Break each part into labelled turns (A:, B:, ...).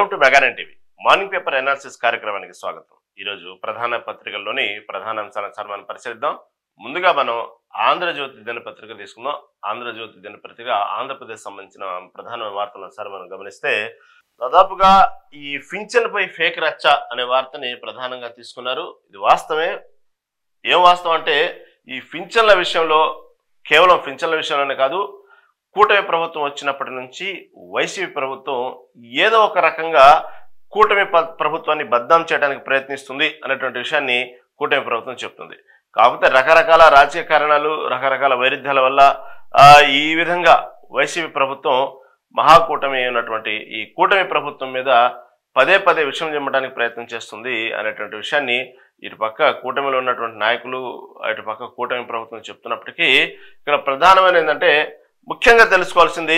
A: Welcome to Mega Nine TV morning paper analysis కార్యక్రమానికి స్వాగతం. ఈరోజు ప్రధాన పత్రికల్లోని ప్రధాన అంశాలను మనం పరిశీలిద్దాం. ముందుగా మనం ఆంధ్రజ్యోతి దినపత్రిక తీసుకుందాం. ఆంధ్రజ్యోతి దినపత్రిక ఆంధ్రప్రదేశ్ సంబంధించిన ప్రధాన వార్తలను మనం గమనిస్తే దాదాపుగా ఈ పింఛన్ పై ఫేక్ రచ్చ అనే వార్తని ప్రధానంగా తీసుకున్నారు. ఇది వాస్తవమే. ఏం వాస్తవం అంటే ఈ పింఛన్ల విషయంలో కేవలం పింఛన్ల విషయంలోనే కాదు, కూటమి ప్రభుత్వం వచ్చినప్పటి నుంచి వైసీపీ ప్రభుత్వం ఏదో ఒక రకంగా కూటమి ప్రభుత్వాన్ని బద్నాం చేయడానికి ప్రయత్నిస్తుంది అనేటువంటి విషయాన్ని కూటమి ప్రభుత్వం చెప్తుంది. కాకపోతే రకరకాల రాజకీయ కారణాలు, రకరకాల వైరుధ్యాల వల్ల ఈ విధంగా వైసీపీ ప్రభుత్వం మహాకూటమి ఉన్నటువంటి ఈ కూటమి ప్రభుత్వం మీద పదే పదే విషయం చెమ్మడానికి ప్రయత్నం చేస్తుంది అనేటువంటి విషయాన్ని ఇటుపక్క కూటమిలో ఉన్నటువంటి నాయకులు, ఇటుపక్క కూటమి ప్రభుత్వం చెప్తున్నప్పటికీ ఇక్కడ ప్రధానమైన ఏంటంటే ముఖ్యంగా తెలుసుకోవాల్సింది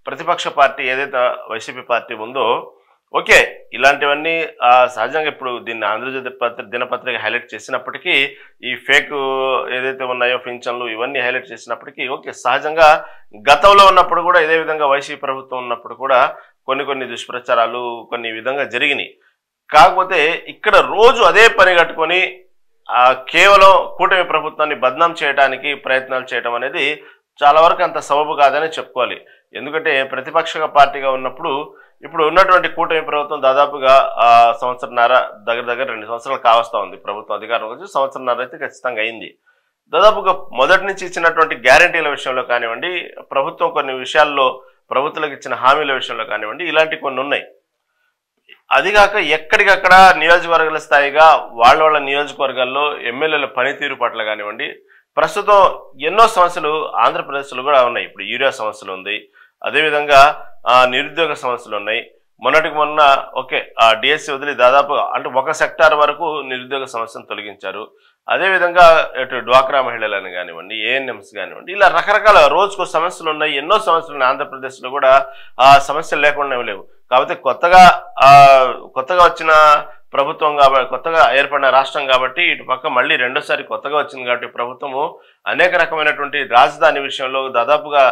A: ప్రతిపక్ష పార్టీ ఏదైతే వైసీపీ పార్టీ ఉందో, ఓకే ఇలాంటివన్నీ సహజంగా ఇప్పుడు దీన్ని ఆంధ్రజ్యోతి దినపత్రిక హైలైట్ చేసినప్పటికీ ఈ ఫేక్ ఏదైతే ఉన్నాయో పింఛన్లు ఇవన్నీ హైలైట్ చేసినప్పటికీ ఓకే సహజంగా గతంలో ఉన్నప్పుడు కూడా ఇదే విధంగా వైసీపీ ప్రభుత్వం ఉన్నప్పుడు కూడా కొన్ని దుష్ప్రచారాలు కొన్ని విధంగా జరిగినాయి. కాకపోతే ఇక్కడ రోజు అదే పని కట్టుకొని కేవలం కూటమి ప్రభుత్వాన్ని బద్నాం చేయడానికి ప్రయత్నాలు చేయడం అనేది చాలా వరకు అంత సబబు కాదని చెప్పుకోవాలి. ఎందుకంటే ప్రతిపక్ష పార్టీగా ఉన్నప్పుడు ఇప్పుడు ఉన్నటువంటి కూటమి ప్రభుత్వం దాదాపుగా సంవత్సరంన్నర దగ్గర 2 సంవత్సరాలు కావస్తా ఉంది. ప్రభుత్వం అధికారంలోకి వచ్చి సంవత్సరంన్నర అయితే ఖచ్చితంగా అయింది. దాదాపుగా మొదటి నుంచి ఇచ్చినటువంటి గ్యారంటీల విషయంలో కానివ్వండి, ప్రభుత్వం కొన్ని విషయాల్లో ప్రభుత్వాలకు ఇచ్చిన హామీల విషయంలో కానివ్వండి, ఇలాంటి కొన్ని ఉన్నాయి. అదిగాక ఎక్కడికక్కడ నియోజకవర్గాల స్థాయిగా వాళ్ళ నియోజకవర్గాల్లో ఎమ్మెల్యేల పనితీరు పట్ల కానివ్వండి, ప్రస్తుతం ఎన్నో సమస్యలు ఆంధ్రప్రదేశ్లో కూడా ఉన్నాయి. ఇప్పుడు యూరియా సమస్యలు ఉంది, అదేవిధంగా నిరుద్యోగ సమస్యలు ఉన్నాయి. మొన్నటికి మొన్న ఓకే డిఎస్సి వదిలి దాదాపు అంటే ఒక సెక్టార్ వరకు నిరుద్యోగ సమస్యను తొలగించారు. అదేవిధంగా ఇటు డ్వాక్రా మహిళలను కానివ్వండి, ఏఎన్ఎంస్ కానివ్వండి, ఇలా రకరకాల రోజుకు సమస్యలు ఉన్నాయి. ఎన్నో సమస్యలు ఉన్నాయి ఆంధ్రప్రదేశ్లో కూడా. సమస్యలు లేకుండా లేవు. కాకపోతే కొత్తగా వచ్చిన ప్రభుత్వం కాబట్టి, కొత్తగా ఏర్పడిన రాష్ట్రం కాబట్టి ఇటు పక్క మళ్ళీ రెండోసారి కొత్తగా వచ్చింది కాబట్టి ప్రభుత్వము అనేక రకమైనటువంటి రాజధాని విషయంలో దాదాపుగా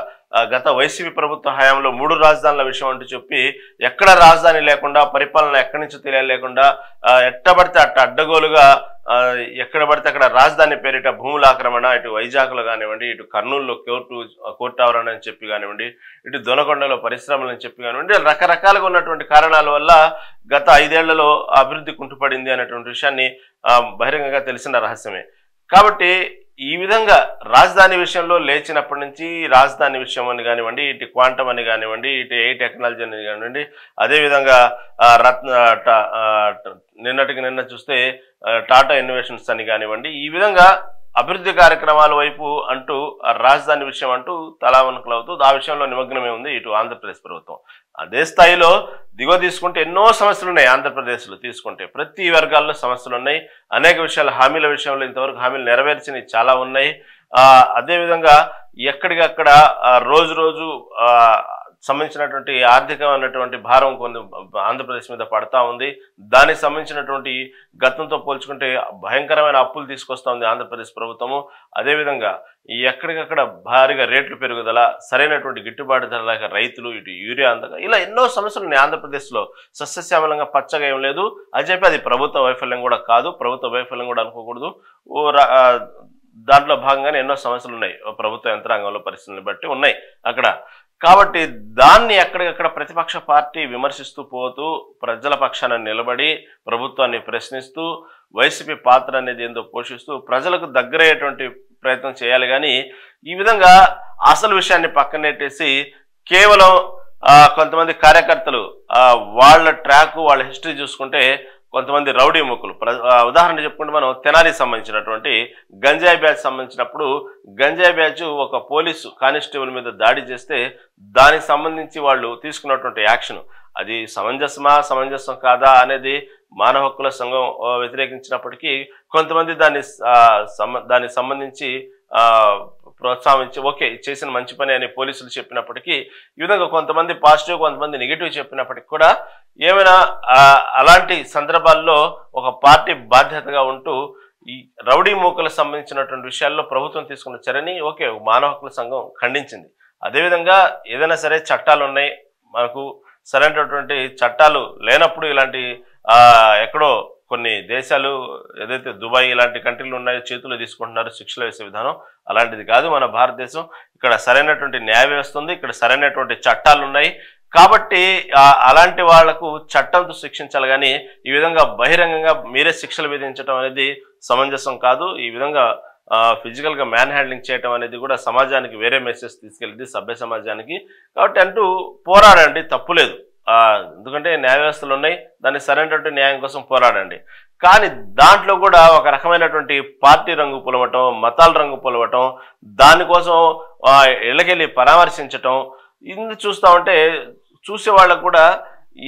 A: గత వైసీపీ ప్రభుత్వ హయాంలో 3 రాజధానుల విషయం అంటూ చెప్పి ఎక్కడ రాజధాని లేకుండా, పరిపాలన ఎక్కడి నుంచి తెలియలేకుండా ఎట్టబడితే అడ్డగోలుగా ఎక్కడ పడితే అక్కడ రాజధాని పేరిట భూముల ఆక్రమణ, ఇటు వైజాగ్లో కానివ్వండి, ఇటు కర్నూలులో కోర్టు ఆవరణ అని చెప్పి కానివ్వండి, ఇటు దొనకొండలో పరిశ్రమలు అని చెప్పి కానివ్వండి, రకరకాలుగా ఉన్నటువంటి కారణాల వల్ల గత 5 ఏళ్లలో అభివృద్ధి కుంటుపడింది అనేటువంటి విషయాన్ని బహిరంగంగా తెలిసిన రహస్యమే. కాబట్టి ఈ విధంగా రాజధాని విషయంలో లేచినప్పటి నుంచి రాజధాని విషయం అని కానివ్వండి, ఇటు క్వాంటమ్ అని కానివ్వండి, ఇటు ఏ టెక్నాలజీ అని కానివ్వండి, అదేవిధంగా నిన్న చూస్తే టాటా ఇన్నోవేషన్స్ అని కానివ్వండి, ఈ విధంగా అభివృద్ధి కార్యక్రమాల వైపు అంటూ రాజధాని విషయం అంటూ తలావనకలవుతూ ఆ విషయంలో నిమగ్నమే ఉంది ఇటు ఆంధ్రప్రదేశ్ ప్రభుత్వం. అదే స్థాయిలో దిగువ తీసుకుంటే ఎన్నో సమస్యలు ఉన్నాయి. ఆంధ్రప్రదేశ్లో తీసుకుంటే ప్రతి వర్గాల్లో సమస్యలు ఉన్నాయి. అనేక విషయాలు హామీల విషయంలో ఇంతవరకు హామీలు నెరవేర్చినవి చాలా ఉన్నాయి. అదేవిధంగా ఎక్కడికక్కడ రోజు సంబంధించినటువంటి ఆర్థికమైనటువంటి భారం కొన్ని ఆంధ్రప్రదేశ్ మీద పడతా ఉంది. దానికి సంబంధించినటువంటి గతంతో పోల్చుకుంటే భయంకరమైన అప్పులు తీసుకొస్తా ఉంది ఆంధ్రప్రదేశ్ ప్రభుత్వము. అదేవిధంగా ఎక్కడికక్కడ భారీగా రేట్లు పెరుగుదల, సరైనటువంటి గిట్టుబాటు ధర లేక రైతులు, ఇటు యూరియా అందక, ఇలా ఎన్నో సమస్యలు ఉన్నాయి ఆంధ్రప్రదేశ్లో. సస్యశ్యామలంగా పచ్చగా ఏం లేదు అని చెప్పి అది ప్రభుత్వ వైఫల్యం కూడా కాదు, ప్రభుత్వ వైఫల్యం కూడా అనుకోకూడదు. దాంట్లో భాగంగానే ఎన్నో సమస్యలు ఉన్నాయి ప్రభుత్వ యంత్రాంగంలో, పరిస్థితులను బట్టి ఉన్నాయి అక్కడ. కాబట్టి దాన్ని ఎక్కడికక్కడ ప్రతిపక్ష పార్టీ విమర్శిస్తూ పోతూ ప్రజల పక్షాన నిలబడి ప్రభుత్వాన్ని ప్రశ్నిస్తూ వైసీపీ పాత్ర అనేది ఏందో పోషిస్తూ ప్రజలకు దగ్గరయ్యేటువంటి ప్రయత్నం చేయాలి. కానీ ఈ విధంగా అసలు విషయాన్ని పక్కనెట్టేసి కేవలం కొంతమంది కార్యకర్తలు వాళ్ళ ట్రాక్, వాళ్ళ హిస్టరీ చూసుకుంటే కొంతమంది రౌడీ ముక్కులు, ఉదాహరణ చెప్పుకుంటే మనం తెనాలికి సంబంధించినటువంటి గంజాయి బ్యాచ్ సంబంధించినప్పుడు గంజాయి బ్యాచ్ ఒక పోలీసు కానిస్టేబుల్ మీద దాడి చేస్తే దానికి సంబంధించి వాళ్ళు తీసుకున్నటువంటి యాక్షన్ అది సమంజసం కాదా అనేది మానవ హక్కుల సంఘం వ్యతిరేకించినప్పటికీ కొంతమంది దానికి సంబంధించి ప్రోత్సాహించి ఓకే చేసిన మంచి పని అని పోలీసులు చెప్పినప్పటికీ, ఈ విధంగా కొంతమంది పాజిటివ్ కొంతమంది నెగిటివ్ చెప్పినప్పటికీ కూడా ఏమైనా అలాంటి సందర్భాల్లో ఒక పార్టీ బాధ్యతగా ఉంటూ ఈ రౌడీ మూకలకు సంబంధించినటువంటి విషయాల్లో ప్రభుత్వం తీసుకున్న చర్యని ఓకే మానవ హక్కుల సంఘం ఖండించింది. అదేవిధంగా ఏదైనా సరే చట్టాలు ఉన్నాయి, మనకు సరైనటువంటి చట్టాలు లేనప్పుడు ఇలాంటి ఎక్కడో కొన్ని దేశాలు ఏదైతే దుబాయ్ ఇలాంటి కంట్రీలు ఉన్నాయో చేతులు తీసుకుంటున్నారో శిక్షలు వేసే విధానం అలాంటిది కాదు మన భారతదేశం. ఇక్కడ సరైనటువంటి న్యాయ వ్యవస్థ ఉంది, ఇక్కడ సరైనటువంటి చట్టాలు ఉన్నాయి. కాబట్టి అలాంటి వాళ్లకు చట్టంతో శిక్షించాలి, కానీ ఈ విధంగా బహిరంగంగా మీరే శిక్షలు విధించడం అనేది సమంజసం కాదు. ఈ విధంగా ఫిజికల్గా మ్యాన్ హ్యాండ్లింగ్ చేయడం అనేది కూడా సమాజానికి వేరే మెసేజ్ తీసుకెళ్ళింది, సభ్య సమాజానికి. కాబట్టి అంటూ పోరాడండి, తప్పులేదు. ఎందుకంటే న్యాయ వ్యవస్థలు ఉన్నాయి, దాన్ని సరైనటువంటి న్యాయం కోసం పోరాడండి. కానీ దాంట్లో కూడా ఒక రకమైనటువంటి పార్టీ రంగు పులవటం, మతాల రంగు పులవటం, దానికోసం ఇళ్ళకెళ్ళి పరామర్శించటం, ఇది చూస్తూ ఉంటే చూసే వాళ్ళకు కూడా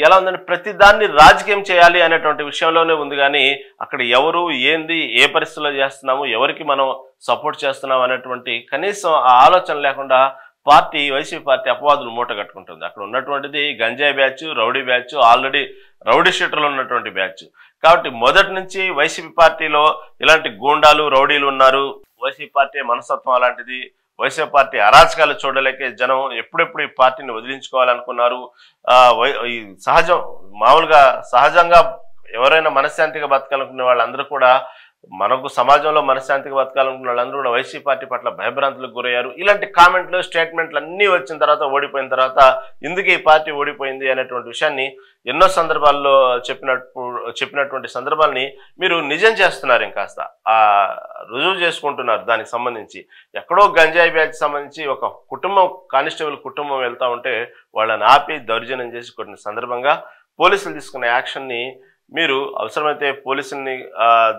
A: ఎలా ఉందంటే ప్రతి దాన్ని రాజకీయం చేయాలి అనేటువంటి విషయంలోనే ఉంది. కానీ అక్కడ ఎవరు ఏంది, ఏ పరిస్థితుల్లో చేస్తున్నాము, ఎవరికి మనం సపోర్ట్ చేస్తున్నాం అనేటువంటి కనీసం ఆ ఆలోచన లేకుండా వైసీపీ పార్టీ అపవాదులు మూట కట్టుకుంటుంది. అక్కడ ఉన్నటువంటిది గంజాయి batch, rowdy batch, already rowdy షీటర్లు ఉన్నటువంటి బ్యాచ్. కాబట్టి మొదటి నుంచి వైసీపీ పార్టీలో ఇలాంటి గూండాలు, రౌడీలు ఉన్నారు. వైసీపీ పార్టీ మనస్తత్వం అలాంటిది. వైసీపీ పార్టీ అరాచకాలు చూడలేకే జనం ఎప్పుడెప్పుడు ఈ పార్టీని వదిలించుకోవాలనుకున్నారు. ఈ మామూలుగా సహజంగా ఎవరైనా మనశ్శాంతిగా బతకాలనుకునే వాళ్ళందరూ కూడా, మనకు సమాజంలో మనశ్శాంతిగా బతకాలనుకున్న వాళ్ళందరూ కూడా వైసీపీ పార్టీ పట్ల భయభ్రాంతులకు గురయ్యారు. ఇలాంటి కామెంట్లు, స్టేట్మెంట్లు అన్నీ వచ్చిన తర్వాత, ఓడిపోయిన తర్వాత ఎందుకు ఈ పార్టీ ఓడిపోయింది అనేటువంటి విషయాన్ని ఎన్నో సందర్భాల్లో చెప్పినటువంటి సందర్భాలని మీరు నిజం చేస్తున్నారు, ఇంకాస్త రుజువు చేసుకుంటున్నారు. దానికి సంబంధించి ఎక్కడో గంజాయి బ్యాచ్ సంబంధించి ఒక కుటుంబం, కానిస్టేబుల్ కుటుంబం వెళ్తూ ఉంటే వాళ్ళని ఆపి దౌర్జన్యం చేసి కొట్టిన సందర్భంగా పోలీసులు తీసుకున్న యాక్షన్ని మీరు అవసరమైతే పోలీసుల్ని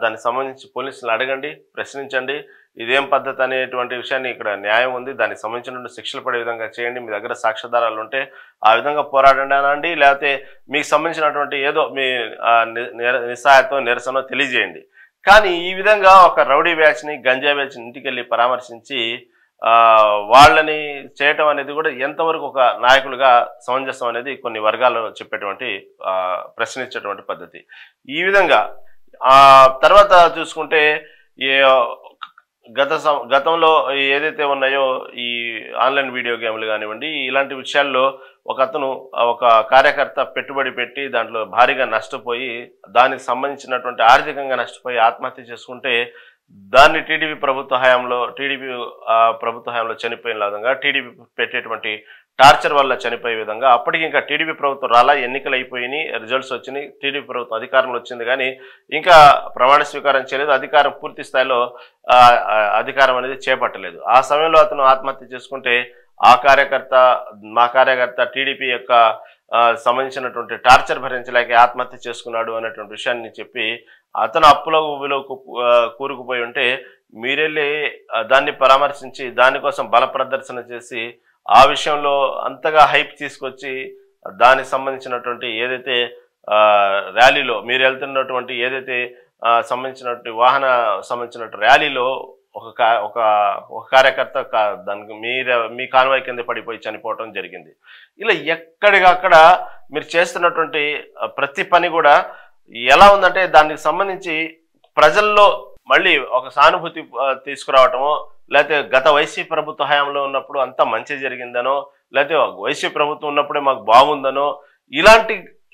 A: దానికి సంబంధించి పోలీసులు అడగండి, ప్రశ్నించండి. ఇదేం పద్ధతి అనేటువంటి విషయాన్ని ఇక్కడ న్యాయం ఉంది, దానికి సంబంధించినటువంటి శిక్షలు పడే విధంగా చేయండి. మీ దగ్గర సాక్ష్యాధారాలు ఉంటే ఆ విధంగా పోరాడండి అనండి, లేకపోతే మీకు సంబంధించినటువంటి ఏదో మీ నిస్సహాయతో నిరసన తెలియజేయండి. కానీ ఈ విధంగా ఒక రౌడీ బ్యాచ్ని, గంజా బ్యాచ్ని ఇంటికి వెళ్ళి పరామర్శించి వాళ్ళని చేయటం అనేది కూడా ఎంతవరకు ఒక నాయకులుగా సమంజసం అనేది కొన్ని వర్గాలు చెప్పేటువంటి ప్రశ్నించేటువంటి పద్ధతి. ఈ విధంగా తర్వాత చూసుకుంటే గతంలో ఏదైతే ఉన్నాయో ఈ ఆన్లైన్ వీడియో గేమ్లు కానివ్వండి, ఇలాంటి విషయాల్లో ఒక కార్యకర్త పెట్టుబడి పెట్టి దాంట్లో భారీగా నష్టపోయి, దానికి సంబంధించినటువంటి ఆర్థికంగా నష్టపోయి ఆత్మహత్య చేసుకుంటే దాన్ని టీడీపీ ప్రభుత్వ హయాంలో చనిపోయిన విధంగా, టీడీపీ పెట్టేటువంటి టార్చర్ వల్ల చనిపోయే విధంగా, అప్పటికి ఇంకా టీడీపీ ప్రభుత్వం రాలా, ఎన్నికలు అయిపోయినాయి, రిజల్ట్స్ వచ్చినాయి, టీడీపీ ప్రభుత్వం అధికారంలో వచ్చింది, కానీ ఇంకా ప్రమాణ స్వీకారం చేయలేదు, అధికారం పూర్తి స్థాయిలో అధికారం అనేది చేపట్టలేదు. ఆ సమయంలో అతను ఆత్మహత్య చేసుకుంటే మా కార్యకర్త టీడీపీ యొక్క సంబంధించినటువంటి టార్చర్ భరించలేక ఆత్మహత్య చేసుకున్నాడు అనేటువంటి విషయాన్ని చెప్పి, అతను అప్పుల ఊబిలోకి కూరుకుపోయి ఉంటే మీరెళ్ళి దాన్ని పరామర్శించి దానికోసం బల ప్రదర్శన చేసి ఆ విషయంలో అంతగా హైప్ తీసుకొచ్చి దానికి సంబంధించినటువంటి ఏదైతే ర్యాలీలో మీరు వెళ్తున్నటువంటి ఏదైతే సంబంధించినటువంటి వాహన సంబంధించినటువంటి ర్యాలీలో ఒక కార్యకర్త దానికి మీ కాన్వాయ్ కింద పడిపోయి చనిపోవటం జరిగింది. ఇలా ఎక్కడికక్కడ మీరు చేస్తున్నటువంటి ప్రతి పని కూడా ఎలా ఉందంటే దానికి సంబంధించి ప్రజల్లో మళ్ళీ ఒక సానుభూతి తీసుకురావటమో, లేకపోతే గత వైసీపీ ప్రభుత్వ హయాంలో ఉన్నప్పుడు అంతా మంచి జరిగిందనో, లేకపోతే వైసీపీ ప్రభుత్వం ఉన్నప్పుడే మాకు బాగుందనో,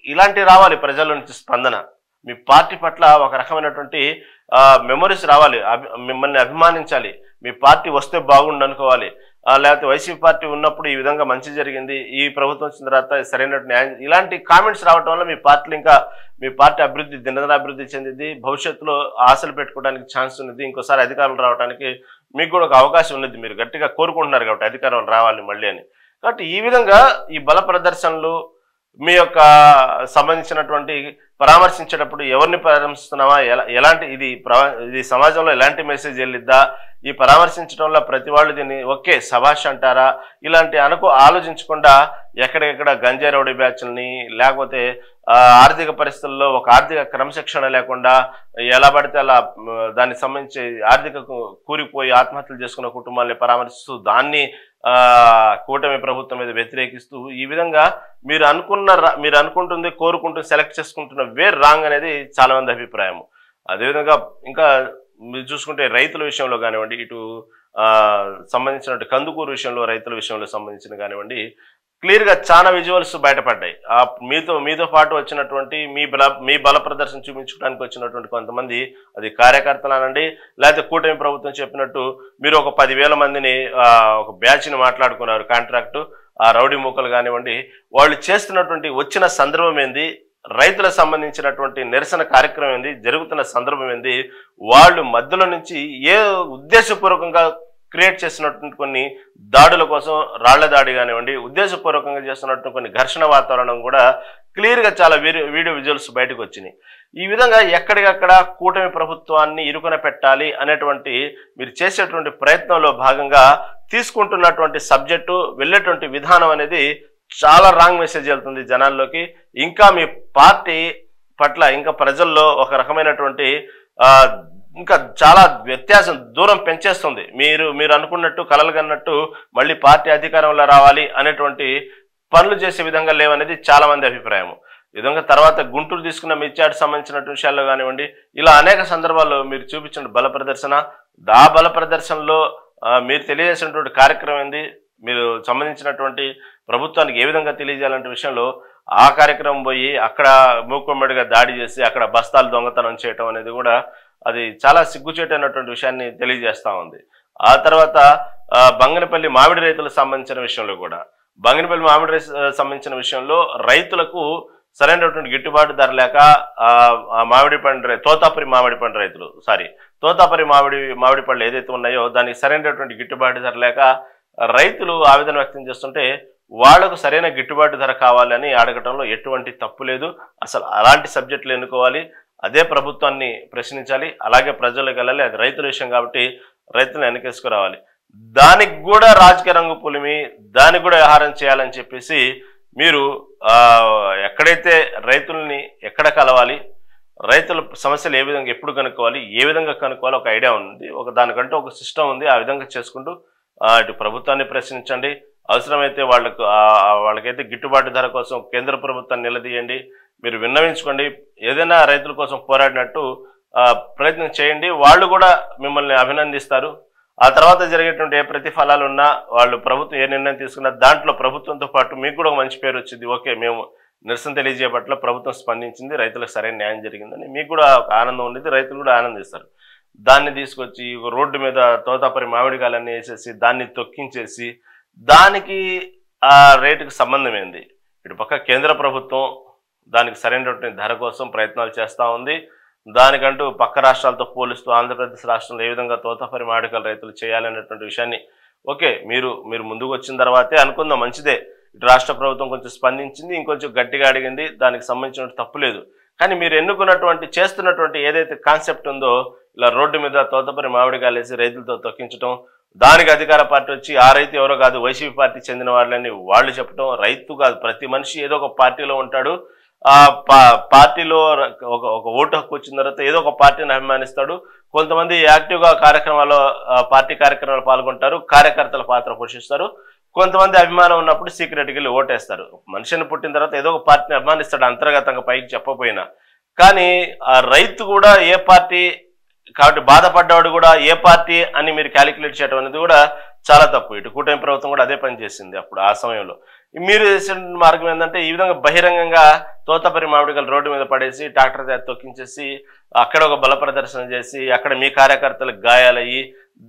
A: ఇలాంటి రావాలి ప్రజల నుంచి స్పందన. మీ పార్టీ పట్ల ఒక రకమైనటువంటి మెమరీస్ రావాలి, మిమ్మల్ని అభిమానించాలి, మీ పార్టీ వస్తే బాగుండు అనుకోవాలి. లేకపోతే వైసీపీ పార్టీ ఉన్నప్పుడు ఈ విధంగా మంచి జరిగింది, ఈ ప్రభుత్వం వచ్చిన తర్వాత సరైన న్యాయం, ఇలాంటి కామెంట్స్ రావటం వల్ల మీ పార్టీ అభివృద్ధి దినదినాభివృద్ధి చెందింది, భవిష్యత్తులో ఆశలు పెట్టుకోవడానికి ఛాన్స్ ఉన్నది, ఇంకోసారి అధికారం రావడానికి మీకు కూడా ఒక అవకాశం ఉన్నది. మీరు గట్టిగా కోరుకుంటున్నారు కాబట్టి అధికారం రావాలి మళ్ళీ అని. కాబట్టి ఈ విధంగా ఈ బల ప్రదర్శనలు మీ యొక్క సంబంధించినటువంటి పరామర్శించేటప్పుడు ఎవరిని పరామర్శిస్తున్నామా, ఎలాంటి ఇది సమాజంలో ఎలాంటి మెసేజ్ వెళ్ళిద్దా, ఈ పరామర్శించడం వల్ల ప్రతి వాళ్ళు దీన్ని ఓకే శభాష్ అంటారా, ఇలాంటి ఆలోచించకుండా ఎక్కడెక్కడ గంజాయి రౌడీ బ్యాచ్లని, లేకపోతే ఆర్థిక పరిస్థితుల్లో ఒక ఆర్థిక క్రమశిక్షణ లేకుండా ఎలా పడితే అలా దానికి సంబంధించి ఆర్థిక కూరిపోయి ఆత్మహత్యలు చేసుకున్న కుటుంబాలని పరామర్శిస్తూ దాన్ని కూటమి ప్రభుత్వం మీద వ్యతిరేకిస్తూ ఈ విధంగా మీరు అనుకుంటుంది కోరుకుంటూ సెలెక్ట్ చేసుకుంటున్న వేర్ రాంగ్ అనేది చాలా మంది అభిప్రాయం. అదేవిధంగా ఇంకా మీరు చూసుకుంటే రైతుల విషయంలో కానివ్వండి, ఇటు సంబంధించినట్టు కందుకూరు విషయంలో రైతుల విషయంలో సంబంధించిన కానివ్వండి, క్లియర్గా చాలా విజువల్స్ బయటపడ్డాయి. మీతో పాటు వచ్చినటువంటి మీ బల ప్రదర్శన చూపించడానికి వచ్చినటువంటి కొంతమంది, అది కార్యకర్తలు అనండి, లేకపోతే కూటమి ప్రభుత్వం చెప్పినట్టు మీరు ఒక 10,000 మందిని ఒక బ్యాచ్ని మాట్లాడుకున్నారు కాంట్రాక్టు, ఆ రౌడీ మూకలు కానివ్వండి, వాళ్ళు చేస్తున్నటువంటి వచ్చిన సందర్భం ఏంది, రైతులకు సంబంధించినటువంటి నిరసన కార్యక్రమం ఏంది, జరుగుతున్న సందర్భం ఏంది, వాళ్ళు మధ్యలో నుంచి ఏ ఉద్దేశపూర్వకంగా క్రియేట్ చేస్తున్నటువంటి కొన్ని దాడుల కోసం, రాళ్ల దాడి కానివ్వండి, ఉద్దేశపూర్వకంగా చేస్తున్నటువంటి కొన్ని ఘర్షణ వాతావరణం కూడా క్లియర్గా చాలా వీడియో విజువల్స్ బయటకు వచ్చినాయి. ఈ విధంగా ఎక్కడికక్కడ కూటమి ప్రభుత్వాన్ని ఇరుకున పెట్టాలి అనేటువంటి మీరు చేసేటువంటి ప్రయత్నంలో భాగంగా తీసుకుంటున్నటువంటి సబ్జెక్టు, వెళ్ళేటువంటి విధానం అనేది చాలా రాంగ్ మెసేజ్ వెళ్తుంది జనాల్లోకి. ఇంకా మీ పార్టీ పట్ల ఇంకా ప్రజల్లో ఒక రకమైనటువంటి ఇంకా చాలా వ్యత్యాసం, దూరం పెంచేస్తుంది. మీరు అనుకున్నట్టు, కలలు కన్నట్టు మళ్ళీ పార్టీ అధికారంలో రావాలి అనేటువంటి పనులు చేసే విధంగా లేవనేది చాలా మంది అభిప్రాయం. ఈ విధంగా తర్వాత గుంటూరు తీసుకున్న మిర్చాటు సంబంధించిన విషయాల్లో కానివ్వండి, ఇలా అనేక సందర్భాల్లో మీరు చూపించిన బల ప్రదర్శన, ఆ బల ప్రదర్శనలో మీరు తెలియజేసినటువంటి కార్యక్రమం ఏంది, మీరు సంబంధించినటువంటి ప్రభుత్వానికి ఏ విధంగా తెలియజేయాలంటే విషయంలో ఆ కార్యక్రమం పోయి అక్కడ మూకుమ్మడిగా దాడి చేసి అక్కడ బస్తాలు దొంగతనం చేయటం అనేది కూడా అది చాలా సిగ్గుచేటైనటువంటి విషయాన్ని తెలియజేస్తా ఉంది. ఆ తర్వాత బంగనపల్లి మామిడి రైతులకు సంబంధించిన విషయంలో కూడా, బంగనపల్లి మామిడి సంబంధించిన విషయంలో రైతులకు సరైనటువంటి గిట్టుబాటు ధర లేక మామిడి పండు తోతాపురి మామిడి పండు రైతులు తోతాపురి మామిడి పళ్ళు ఏదైతే ఉన్నాయో దానికి సరైనటువంటి గిట్టుబాటు ధర లేక రైతులు ఆవేదన వ్యక్తం చేస్తుంటే వాళ్లకు సరైన గిట్టుబాటు ధర కావాలని అడగటంలో ఎటువంటి తప్పు లేదు. అసలు అలాంటి సబ్జెక్టులు ఎన్నుకోవాలి, అదే ప్రభుత్వాన్ని ప్రశ్నించాలి, అలాగే ప్రజలకు వెళ్ళాలి. అది రైతుల విషయం కాబట్టి రైతులను వెనకేసుకురావాలి. దానికి కూడా రాజకీయ రంగు పులిమి, దానికి కూడా వ్యవహారం చేయాలని చెప్పేసి మీరు ఎక్కడైతే రైతుల్ని ఎక్కడ కలవాలి, రైతుల సమస్యలు ఏ విధంగా ఎప్పుడు కనుక్కోవాలి, ఏ విధంగా కనుక్కోవాలి ఒక ఐడియా ఉంది, దానికంటే ఒక సిస్టమ్ ఉంది. ఆ విధంగా చేసుకుంటూ ఇటు ప్రభుత్వాన్ని ప్రశ్నించండి, అవసరమైతే వాళ్ళకైతే గిట్టుబాటు ధర కోసం కేంద్ర ప్రభుత్వాన్ని నిలదీయండి, మీరు విన్నవించుకోండి, ఏదైనా రైతుల కోసం పోరాడినట్టు ప్రయత్నం చేయండి. వాళ్ళు కూడా మిమ్మల్ని అభినందిస్తారు. ఆ తర్వాత జరిగేటువంటి ఏ ప్రతిఫలాలు ఉన్నా, వాళ్ళు ప్రభుత్వం ఏ నిర్ణయం తీసుకున్నా దాంట్లో ప్రభుత్వంతో పాటు మీకు కూడా ఒక మంచి పేరు వచ్చింది. ఓకే, మేము నిరసన తెలియజే పట్ల ప్రభుత్వం స్పందించింది, రైతులకు సరైన న్యాయం జరిగిందని మీకు కూడా ఒక ఆనందం ఉండేది, రైతులు కూడా ఆనందిస్తారు. దాన్ని తీసుకొచ్చి రోడ్డు మీద తోతాపరి మామిడికాయలన్నీ వేసేసి దాన్ని తొక్కించేసి దానికి ఆ రేటుకి సంబంధం ఏంది? ఇటు పక్క కేంద్ర ప్రభుత్వం దానికి సరైనటువంటి ధర కోసం ప్రయత్నాలు చేస్తూ ఉంది. దానికంటూ పక్క రాష్ట్రాలతో పోలిస్తూ ఆంధ్రప్రదేశ్ రాష్ట్రంలో ఏ విధంగా తోతాపరి మామిడికాయల రైతులు చేయాలనేటువంటి విషయాన్ని ఓకే మీరు ముందుకు వచ్చిన తర్వాతే అనుకుందాం, మంచిదే. ఇటు రాష్ట్ర ప్రభుత్వం కొంచెం స్పందించింది, ఇంకొంచెం గట్టిగా అడిగింది, దానికి సంబంధించిన తప్పు లేదు. కానీ మీరు ఎన్నుకున్నటువంటి చేస్తున్నటువంటి ఏదైతే కాన్సెప్ట్ ఉందో, ఇలా రోడ్డు మీద తోతాపరి మామిడికాయలు వేసి రైతులతో తొక్కించడం, దానికి అధికార పార్టీ వచ్చి ఆ రైతు ఎవరో కాదు వైసీపీ పార్టీ చెందిన వాళ్ళని వాళ్ళు చెప్పడం, రైతు కాదు ప్రతి మనిషి ఏదో ఒక పార్టీలో ఉంటాడు, ఆ పార్టీలో ఒక ఓటు హక్కు వచ్చిన తర్వాత ఏదో ఒక పార్టీని అభిమానిస్తాడు. కొంతమంది యాక్టివ్గా కార్యక్రమాల్లో పార్టీ కార్యక్రమాలు పాల్గొంటారు, కార్యకర్తల పాత్ర పోషిస్తారు. కొంతమంది అభిమానం ఉన్నప్పుడు సీక్రెట్కి వెళ్ళి ఓటేస్తారు. మనిషిని పుట్టిన తర్వాత ఏదో ఒక పార్టీని అభిమానిస్తాడు అంతర్గతంగా పైకి చెప్పపోయినా. కానీ ఆ రైతు కూడా ఏ పార్టీ కాబట్టి బాధపడ్డవాడు కూడా ఏ పార్టీ అని మీరు క్యాలిక్యులేట్ చేయడం అనేది కూడా చాలా తప్పు. ఇటు కూటమి ప్రభుత్వం కూడా అదే పని చేసింది అప్పుడు ఆ సమయంలో. మీరు చేసిన మార్గం ఏంటంటే ఈ విధంగా బహిరంగంగా తోతాపరి మామిడికాయలు రోడ్డు మీద పడేసి ట్రాక్టర్ తొక్కించేసి అక్కడ ఒక బల ప్రదర్శన చేసి అక్కడ మీ కార్యకర్తలకు గాయాలయ్యి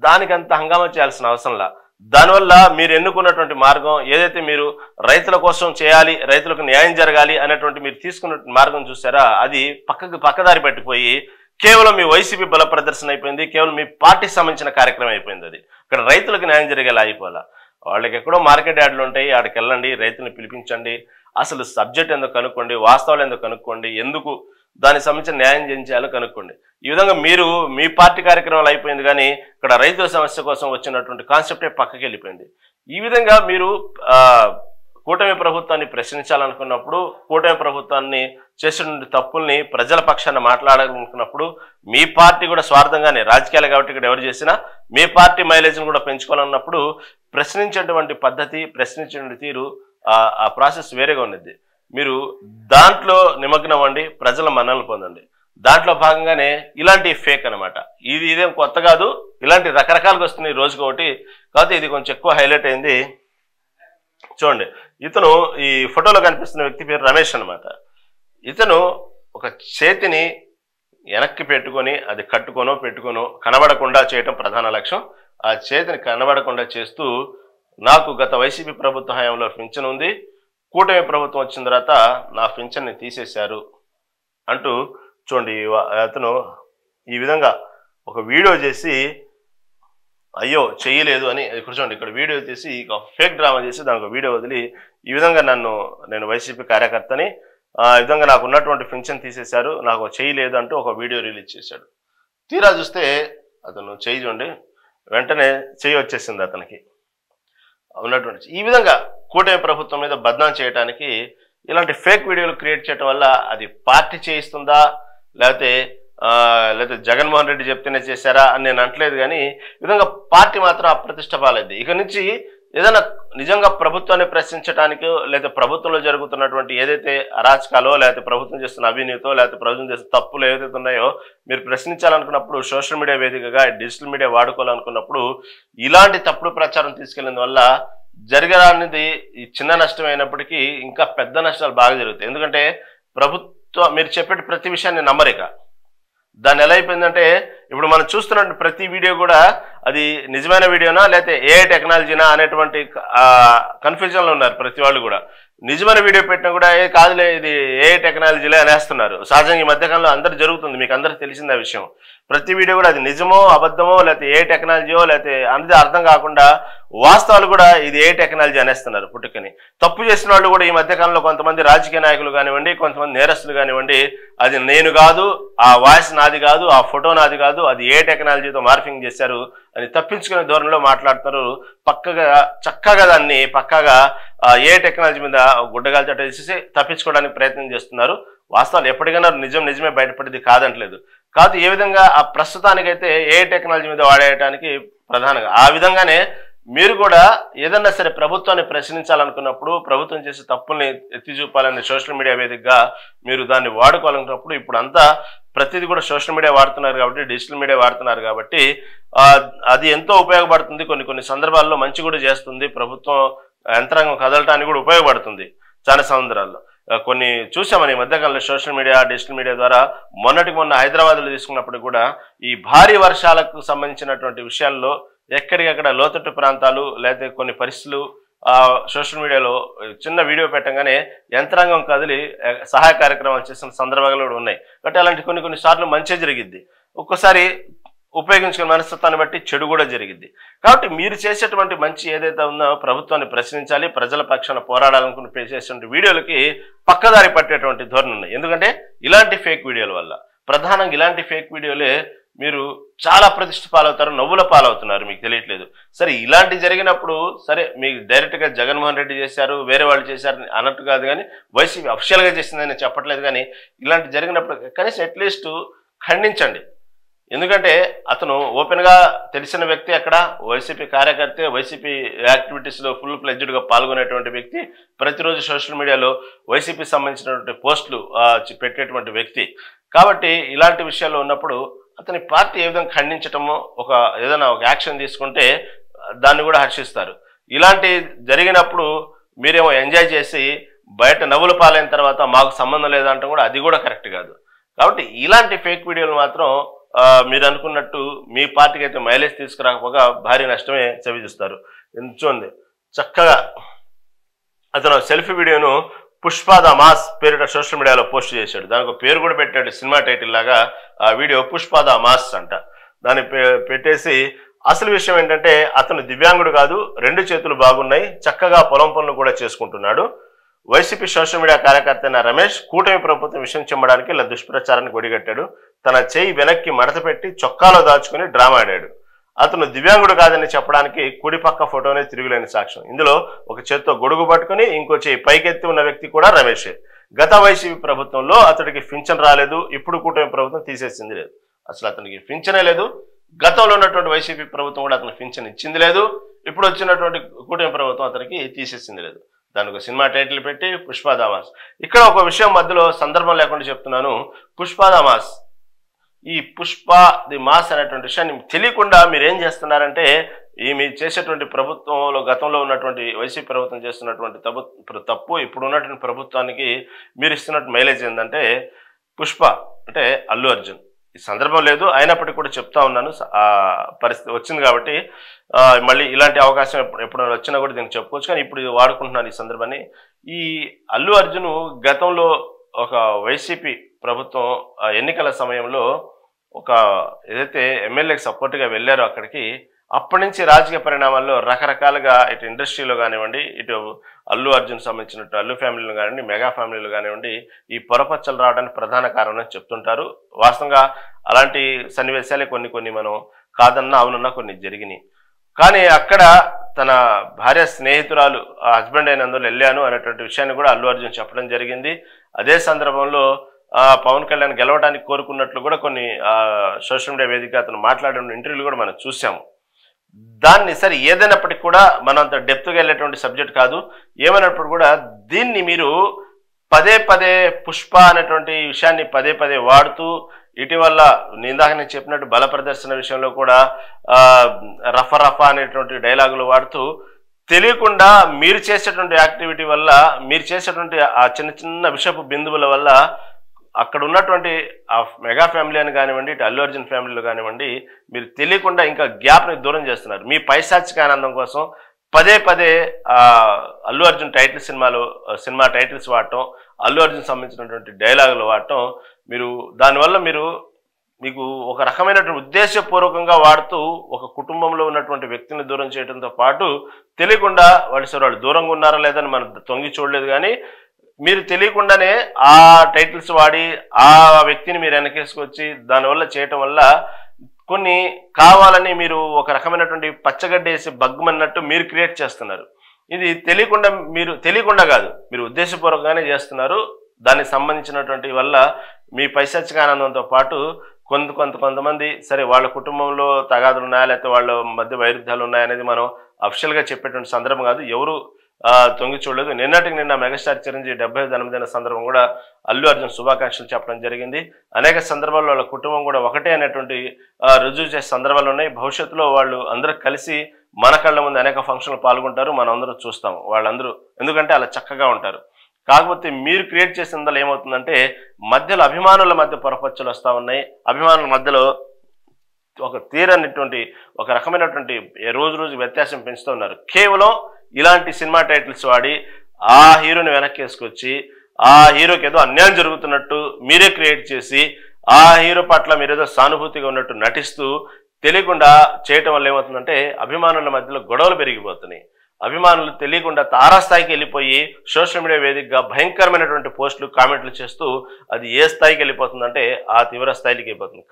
A: దానికంత హంగామా చేయాల్సిన అవసరంలా. దానివల్ల మీరు ఎన్నుకున్నటువంటి మార్గం ఏదైతే మీరు రైతుల కోసం చేయాలి, రైతులకు న్యాయం జరగాలి అనేటువంటి మీరు తీసుకున్న మార్గం చూసారా, అది పక్కదారి పట్టిపోయి కేవలం మీ వైసీపీ బల ప్రదర్శన అయిపోయింది, కేవలం మీ పార్టీకి సంబంధించిన కార్యక్రమం అయిపోయింది. అది ఇక్కడ రైతులకు న్యాయం జరిగేలా అయిపోలా. వాళ్ళకి ఎక్కడో మార్కెట్ యార్డులు ఉంటాయి, ఆడికి వెళ్ళండి, రైతులను పిలిపించండి, అసలు సబ్జెక్ట్ ఎందుకు కనుక్కోండి, వాస్తవాలు ఎందుకు కనుక్కోండి, ఎందుకు దానికి సంబంధించిన న్యాయం చేయాలో కనుక్కోండి. ఈ విధంగా మీరు మీ పార్టీ కార్యక్రమాలు అయిపోయింది, కానీ ఇక్కడ రైతుల సమస్య కోసం వచ్చినటువంటి కాన్సెప్టే పక్కకి వెళ్ళిపోయింది. ఈ విధంగా మీరు కూటమి ప్రభుత్వాన్ని ప్రశ్నించాలనుకున్నప్పుడు, కూటమి ప్రభుత్వాన్ని చేసినటువంటి తప్పుల్ని ప్రజల పక్షాన మాట్లాడాలనుకున్నప్పుడు, మీ పార్టీ కూడా స్వార్థంగానే రాజకీయాలు కాబట్టి ఇక్కడ ఎవరు చేసినా మీ పార్టీ మైలేజ్ని కూడా పెంచుకోవాలన్నప్పుడు ప్రశ్నించేటువంటి పద్ధతి, ప్రశ్నించేటువంటి తీరు, ఆ ప్రాసెస్ వేరేగా ఉన్నది. మీరు దాంట్లో నిమగ్నం అవ్వండి, ప్రజల మన్ననలు పొందండి. దాంట్లో భాగంగానే ఇలాంటి ఫేక్ అనమాట. ఇదేం కొత్త కాదు, ఇలాంటి రకరకాలుగా వస్తున్నాయి రోజుకొకటి. కాబట్టి ఇది కొంచెం ఎక్కువ హైలైట్ అయింది. చూడండి, ఇతను ఈ ఫోటోలో కనిపిస్తున్న వ్యక్తి పేరు రమేష్ అనమాట. ఇతను ఒక చేతిని వెనక్కి పెట్టుకొని అది పెట్టుకోనో కనబడకుండా చేయటం ప్రధాన లక్ష్యం. ఆ చేతిని కనబడకుండా చేస్తూ నాకు గత వైసీపీ ప్రభుత్వ హయాంలో పింఛన్ ఉంది, కూటమి ప్రభుత్వం వచ్చిన తర్వాత నా పింఛన్ని తీసేశారు అంటూ చూడండి అతను ఈ విధంగా ఒక వీడియో చేసి అయ్యో చేయలేదు అని చూడండి ఇక్కడ వీడియో తీసి ఫేక్ డ్రామా చేసి దానికి వీడియో వదిలి ఈ విధంగా నేను వైసీపీ కార్యకర్తని, ఈ విధంగా నాకు ఉన్నటువంటి పింఛన్ తీసేశారు, నాకు చేయలేదు అంటూ ఒక వీడియో రిలీజ్ చేశాడు. తీరా చూస్తే అతను చేయి చూడండి వెంటనే చేయి వచ్చేసింది అతనికి ఉన్నటువంటి. ఈ విధంగా కూటమి ప్రభుత్వం మీద బద్నాం చేయడానికి ఇలాంటి ఫేక్ వీడియోలు క్రియేట్ చేయడం వల్ల అది పార్టీ చేయిస్తుందా లేకపోతే జగన్మోహన్ రెడ్డి చెప్తేనే చేశారా అని నేను అంటలేదు, కానీ ఈ విధంగా పార్టీ మాత్రం అప్రతిష్ట పాలైంది. ఇక నుంచి ఏదైనా నిజంగా ప్రభుత్వాన్ని ప్రశ్నించడానికో లేదా ప్రభుత్వంలో జరుగుతున్నటువంటి ఏదైతే అరాచకాలో లేకపోతే ప్రభుత్వం చేస్తున్న అవినీతో లేకపోతే ప్రభుత్వం చేస్తున్న తప్పులు ఏదైతే ఉన్నాయో మీరు ప్రశ్నించాలనుకున్నప్పుడు సోషల్ మీడియా వేదికగా డిజిటల్ మీడియా వాడుకోవాలనుకున్నప్పుడు ఇలాంటి తప్పుడు ప్రచారం తీసుకెళ్లిన వల్ల జరగరానిది ఈ చిన్న నష్టమైనప్పటికీ ఇంకా పెద్ద నష్టాలు బాగా జరుగుతాయి. ఎందుకంటే ప్రభుత్వం మీరు చెప్పే ప్రతి విషయాన్ని నమ్మరిక దాన్ని ఎలా అయిపోయిందంటే ఇప్పుడు మనం చూస్తున్న ప్రతి వీడియో కూడా అది నిజమైన వీడియోనా లేకపోతే ఏఐ టెక్నాలజీనా అనేటువంటి కన్ఫ్యూజన్లో ఉన్నారు ప్రతి వాళ్ళు కూడా. నిజమైన వీడియో పెట్టినా కూడా కాదులే ఇది ఏఐ టెక్నాలజీలే అనేస్తున్నారు. సహజంగా ఈ మధ్యకాలంలో అందరూ జరుగుతుంది, మీకు అందరికీ తెలిసింది ఆ విషయం. ప్రతి వీడియో కూడా అది నిజమో అబద్ధమో లేకపోతే ఏ టెక్నాలజీయో లేకపోతే అనేది అర్థం కాకుండా వాస్తవాలు కూడా ఇది ఏ టెక్నాలజీ అనేస్తున్నారు పుట్టుకని. తప్పు చేసిన వాళ్ళు కూడా ఈ మధ్యకాలంలో కొంతమంది రాజకీయ నాయకులు కానివ్వండి, కొంతమంది నేరస్తులు కానివ్వండి, అది నేను కాదు, ఆ వాయిస్ నాది కాదు, ఆ ఫోటో నాది కాదు, అది ఏ టెక్నాలజీతో మార్ఫింగ్ చేశారు అని తప్పించుకునే ధోరణిలో మాట్లాడుతారు. చక్కగా దాన్ని పక్కగా ఏ టెక్నాలజీ మీద గుడ్డగాలి చట్టేసి తప్పించుకోవడానికి ప్రయత్నం చేస్తున్నారు. వాస్తవాలు ఎప్పటికైనా నిజమే బయటపడేది కాదంటలేదు. కాదు ఏ విధంగా ఆ ప్రస్తుతానికైతే ఏ టెక్నాలజీ మీద వాడేయడానికి ప్రధానంగా ఆ విధంగానే మీరు కూడా ఏదన్నా సరే ప్రభుత్వాన్ని ప్రశ్నించాలనుకున్నప్పుడు ప్రభుత్వం చేసే తప్పుల్ని ఎత్తి చూపాలని సోషల్ మీడియా వేదికగా మీరు దాన్ని వాడుకోవాలనుకున్నప్పుడు ఇప్పుడు అంతా ప్రతిదీ కూడా సోషల్ మీడియా వాడుతున్నారు కాబట్టి, డిజిటల్ మీడియా వాడుతున్నారు కాబట్టి అది ఎంతో ఉపయోగపడుతుంది. కొన్ని సందర్భాల్లో మంచి కూడా చేస్తుంది, ప్రభుత్వం యంత్రాంగం కదలటానికి కూడా ఉపయోగపడుతుంది. చాలా సందర్భాల్లో కొన్ని చూసామని ఈ మధ్యకాలంలో సోషల్ మీడియా డిజిటల్ మీడియా ద్వారా మొన్న హైదరాబాద్లో తీసుకున్నప్పుడు కూడా ఈ భారీ వర్షాలకు సంబంధించినటువంటి విషయాల్లో ఎక్కడికక్కడ లోతట్టు ప్రాంతాలు లేకపోతే కొన్ని పరిస్థితులు సోషల్ మీడియాలో చిన్న వీడియో పెట్టగానే యంత్రాంగం కదిలి సహాయ కార్యక్రమాలు చేసిన సందర్భాలు కూడా ఉన్నాయి. కాబట్టి అలాంటి కొన్ని సార్లు మంచి జరిగిద్ది, ఒక్కోసారి ఉపయోగించుకునే మనస్తత్వాన్ని బట్టి చెడు కూడా జరిగిద్ది. కాబట్టి మీరు చేసేటువంటి మంచి ఏదైతే ఉందో ప్రభుత్వాన్ని ప్రశ్నించాలి, ప్రజల పక్షాన పోరాడాలనుకుని చేసేటువంటి వీడియోలకి పక్కదారి పట్టేటువంటి ధోరణి ఉన్నాయి. ఎందుకంటే ఇలాంటి ఫేక్ వీడియోల వల్ల ప్రధానంగా ఇలాంటి ఫేక్ వీడియోలే మీరు చాలా ప్రతిష్ట పాలవుతారు, నవ్వుల పాలవుతున్నారు, మీకు తెలియట్లేదు. సరే ఇలాంటి జరిగినప్పుడు సరే మీకు డైరెక్ట్గా జగన్మోహన్ రెడ్డి చేశారు, వేరే వాళ్ళు చేశారు అన్నట్టు కాదు, కానీ వైసీపీ అఫిషియల్గా చేసిందని చెప్పట్లేదు. కానీ ఇలాంటి జరిగినప్పుడు కనీసం అట్లీస్ట్ ఖండించండి. ఎందుకంటే అతను ఓపెన్గా తెలిసిన వ్యక్తి, అక్కడ వైసీపీ కార్యకర్త, వైసీపీ యాక్టివిటీస్లో ఫుల్ ఫ్లెడ్జ్డ్గా పాల్గొనేటువంటి వ్యక్తి, ప్రతిరోజు సోషల్ మీడియాలో వైసీపీ సంబంధించినటువంటి పోస్టులు పెట్టేటువంటి వ్యక్తి. కాబట్టి ఇలాంటి విషయాల్లో ఉన్నప్పుడు అతని పార్టీ ఏ విధంగా ఖండించటమో ఏదైనా ఒక యాక్షన్ తీసుకుంటే దాన్ని కూడా హర్షిస్తారు. ఇలాంటి జరిగినప్పుడు మీరేమో ఎంజాయ్ చేసి బయట నవ్వుల పాలైన తర్వాత మాకు సంబంధం లేదంటే కూడా అది కూడా కరెక్ట్ కాదు. కాబట్టి ఇలాంటి ఫేక్ వీడియోలు మాత్రం మీరు అనుకున్నట్టు మీ పార్టీకి అయితే మైలేజ్ తీసుకురాకపోగా భారీ నష్టమే చవిచూస్తారు. చూడండి చక్కగా అతను సెల్ఫీ వీడియోను పుష్ప ద మాస్ పేరిట సోషల్ మీడియాలో పోస్ట్ చేశాడు. దానికి పేరు కూడా పెట్టాడు, సినిమా టైటిల్ లాగా. ఆ వీడియో పుష్ప ద మాస్ అంట. దాన్ని పెట్టేసి అసలు విషయం ఏంటంటే అతను దివ్యాంగుడు కాదు, 2 చేతులు బాగున్నాయి, చక్కగా పొలం పనులు కూడా చేసుకుంటున్నాడు. వైసీపీ సోషల్ మీడియా కార్యకర్త అయిన రమేష్ కూటమి ప్రభుత్వం విషయం చెమ్మడానికి ఇలా దుష్ప్రచారానికి ఒడిగట్టాడు. తన చేయి వెనక్కి మడత పెట్టి చొక్కాలో దాచుకుని డ్రామా ఆడాడు. అతను దివ్యాంగుడు కాదని చెప్పడానికి కుడి పక్క ఫోటోనే తిరుగులేని సాక్ష్యం. ఇందులో ఒక చేత్తో గొడుగు పట్టుకుని ఇంకో చేయి పైకెత్తి ఉన్న వ్యక్తి కూడా రమేషే. గత వైసీపీ ప్రభుత్వంలో అతడికి పింఛన్ రాలేదు, ఇప్పుడు కూటమి ప్రభుత్వం తీసేసింది లేదు. అసలు అతనికి పింఛనే లేదు. గతంలో ఉన్నటువంటి వైసీపీ ప్రభుత్వం కూడా అతనికి పింఛన్ ఇచ్చింది లేదు. ఇప్పుడు వచ్చినటువంటి కూటమి ప్రభుత్వం అతనికి తీసేసింది లేదు. దానికి ఒక సినిమా టైటిల్ పెట్టి పుష్ప ద మాస్. ఇక్కడ ఒక విషయం మధ్యలో సందర్భం లేకుండా చెప్తున్నాను. పుష్ప ద మాస్, ఈ పుష్ప ది మాస్ అనేటువంటి విషయాన్ని తెలియకుండా మీరు ఏం చేస్తున్నారంటే మీ చేసేటువంటి ప్రభుత్వంలో గతంలో ఉన్నటువంటి వైసీపీ ప్రభుత్వం చేస్తున్నటువంటి తప్పు ఇప్పుడు ఉన్నటువంటి ప్రభుత్వానికి మీరు ఇస్తున్నట్టు మైలేజ్ ఏంటంటే పుష్ప అంటే అల్లు అర్జున్ ఈ సందర్భం లేదు అయినప్పటికీ కూడా చెప్తా ఉన్నాను పరిస్థితి వచ్చింది కాబట్టి మళ్ళీ ఇలాంటి అవకాశం ఎప్పుడైనా వచ్చినా కూడా దీనికి చెప్పుకోవచ్చు కానీ ఇప్పుడు వాడుకుంటున్నాను ఈ సందర్భాన్ని ఈ అల్లు అర్జున్ గతంలో ఒక వైసీపీ ప్రభుత్వం ఎన్నికల సమయంలో ఒక ఏదైతే ఎమ్మెల్యేకి సపోర్ట్గా వెళ్ళారో అక్కడికి అప్పటి నుంచి రాజకీయ పరిణామాల్లో రకరకాలుగా ఇటు ఇండస్ట్రీలో కానివ్వండి ఇటు అల్లు అర్జున్ సంబంధించినట్టు అల్లు ఫ్యామిలీలు కానివ్వండి మెగా ఫ్యామిలీలు కానివ్వండి ఈ పొరపచ్చలు రావడానికి ప్రధాన కారణం చెప్తుంటారు వాస్తవంగా అలాంటి సన్నివేశాలే కొన్ని మనం కాదన్నా అవునన్నా కొన్ని జరిగినాయి కానీ అక్కడ తన భార్య స్నేహితురాలు హస్బెండ్ అయినందులో వెళ్ళాను అనేటువంటి విషయాన్ని కూడా అల్లు అర్జున్ చెప్పడం జరిగింది అదే సందర్భంలో పవన్ కళ్యాణ్ గెలవడానికి కోరుకున్నట్లు కూడా కొన్ని సోషల్ మీడియా వేదిక అతను మాట్లాడిన ఇంటర్వ్యూలు కూడా మనం చూసాము దాన్ని సరే ఏదైనప్పటికీ కూడా మనం అంత డెప్త్గా వెళ్ళేటువంటి సబ్జెక్ట్ కాదు ఏమైనప్పుడు కూడా దీన్ని మీరు పదే పుష్ప అనేటువంటి విషయాన్ని పదే వాడుతూ ఇటీవల ఇందాక నేను చెప్పినట్టు బల ప్రదర్శన విషయంలో కూడా రఫా అనేటువంటి డైలాగులు వాడుతూ తెలియకుండా మీరు చేసేటువంటి యాక్టివిటీ వల్ల మీరు చేసేటువంటి ఆ చిన్న విషపు బిందువుల వల్ల అక్కడ ఉన్నటువంటి ఆ మెగా ఫ్యామిలీ అని కానివ్వండి ఇటు అల్లు అర్జున్ ఫ్యామిలీలో కానివ్వండి మీరు తెలియకుండా ఇంకా గ్యాప్ని దూరం చేస్తున్నారు మీ పైశాచిక ఆనందం కోసం పదే అల్లు అర్జున్ సినిమా టైటిల్స్ వాడటం అల్లు అర్జున్ సంబంధించినటువంటి డైలాగులు వాడటం మీరు దానివల్ల మీకు ఒక రకమైనటువంటి ఉద్దేశపూర్వకంగా వాడుతూ ఒక కుటుంబంలో ఉన్నటువంటి వ్యక్తిని దూరం చేయడంతో పాటు తెలియకుండా వాళ్ళు దూరంగా ఉన్నారా లేదని మనం తొంగి చూడలేదు కానీ మీరు తెలియకుండానే ఆ టైటిల్స్ వాడి ఆ వ్యక్తిని మీరు వెనకేసుకొచ్చి దానివల్ల చేయటం వల్ల కొన్ని కావాలని మీరు ఒక రకమైనటువంటి పచ్చగడ్డేసి బగ్గమన్నట్టు మీరు క్రియేట్ చేస్తున్నారు ఇది తెలియకుండా కాదు మీరు ఉద్దేశపూర్వకంగానే చేస్తున్నారు దానికి సంబంధించినటువంటి వల్ల మీ పైశాచిక ఆనందంతో పాటు కొంతమంది సరే వాళ్ళ కుటుంబంలో తగాదులు ఉన్నాయా లేకపోతే వాళ్ళ మధ్య వైరుధ్యాలు ఉన్నాయనేది మనం అఫిషియల్గా చెప్పేటువంటి సందర్భం కాదు ఎవరు తొంగి చూడలేదు నిన్న మెగాస్టార్ చిరంజీవి 75వ జన్మదిన సందర్భం కూడా అల్లు అర్జున్ శుభాకాంక్షలు చెప్పడం జరిగింది అనేక సందర్భాల్లో వాళ్ళ కుటుంబం కూడా ఒకటే అనేటువంటి రుజువు చేసే సందర్భాలు ఉన్నాయి భవిష్యత్తులో వాళ్ళు అందరూ కలిసి మన కళ్ళ ముందు అనేక ఫంక్షన్లు పాల్గొంటారు మనం అందరూ చూస్తాము వాళ్ళందరూ ఎందుకంటే అలా చక్కగా ఉంటారు కాకపోతే మీరు క్రియేట్ చేసినందులో ఏమవుతుందంటే మధ్యలో అభిమానుల మధ్య పొరపచ్చలు వస్తూ ఉన్నాయి అభిమానుల మధ్యలో ఒక తీరనిటువంటి ఒక రకమైనటువంటి రోజు వ్యత్యాసం పెంచుతూ ఉన్నారు కేవలం ఇలాంటి సినిమా టైటిల్స్ వాడి ఆ హీరోని వెనక్కి వేసుకొచ్చి ఆ హీరోకి ఏదో అన్యాయం జరుగుతున్నట్టు మీరే క్రియేట్ చేసి ఆ హీరో పట్ల మీరేదో సానుభూతిగా ఉన్నట్టు నటిస్తూ తెలియకుండా చేయటం వల్ల ఏమవుతుందంటే అభిమానుల మధ్యలో గొడవలు పెరిగిపోతున్నాయి అభిమానులు తెలియకుండా తారాస్థాయికి వెళ్ళిపోయి సోషల్ మీడియా వేదికగా భయంకరమైనటువంటి పోస్టులు కామెంట్లు చేస్తూ అది ఏ స్థాయికి వెళ్ళిపోతుందంటే ఆ తీవ్ర స్థాయికి వెళ్ళిపోతుంది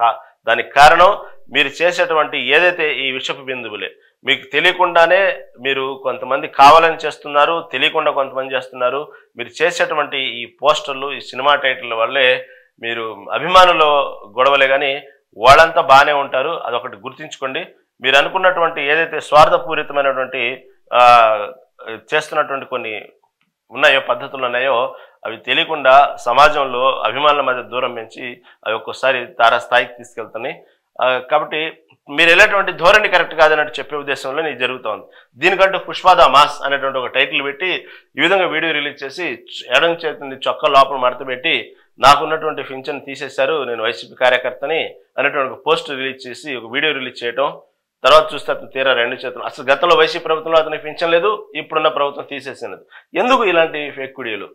A: దానికి కారణం మీరు చేసేటువంటి ఏదైతే ఈ విషపు బిందువులే మీకు తెలియకుండానే మీరు కొంతమంది కావాలని చేస్తున్నారు తెలియకుండా కొంతమంది చేస్తున్నారు మీరు చేసేటువంటి ఈ పోస్టర్లు ఈ సినిమా టైటిల్ వల్లే మీరు అభిమానుల గొడవలే కానీ వాళ్ళంతా బాగానే ఉంటారు అదొకటి గుర్తుంచుకోండి మీరు అనుకున్నటువంటి ఏదైతే స్వార్థపూరితమైనటువంటి చేస్తున్నటువంటి కొన్ని ఉన్నాయో పద్ధతులు ఉన్నాయో అవి తెలియకుండా సమాజంలో అభిమానుల మధ్య దూరం పెంచి అవి ఒక్కోసారి తారాస్థాయికి తీసుకెళ్తున్నాయి కాబట్టి మీరు వెళ్ళేటువంటి ధోరణి కరెక్ట్ కాదన్నట్టు చెప్పే ఉద్దేశంలో నీకు జరుగుతోంది దీనికంటూ పుష్ప ద మాస్ అనేటువంటి ఒక టైటిల్ పెట్టి ఈ విధంగా వీడియో రిలీజ్ చేసి ఎడం చేతుంది చొక్క లోపల మడత పెట్టి నాకున్నటువంటి పింఛన్ తీసేశారు నేను వైసీపీ కార్యకర్తని అనేటువంటి ఒక పోస్ట్ రిలీజ్ చేసి ఒక వీడియో రిలీజ్ చేయడం తర్వాత చూస్తే అతను తీరా 2 చేతులు అసలు గతంలో వైసీపీ ప్రభుత్వంలో అతనికి పింఛన్ లేదు ఇప్పుడున్న ప్రభుత్వం తీసేసినది ఎందుకు ఇలాంటి ఫేక్ వీడియోలు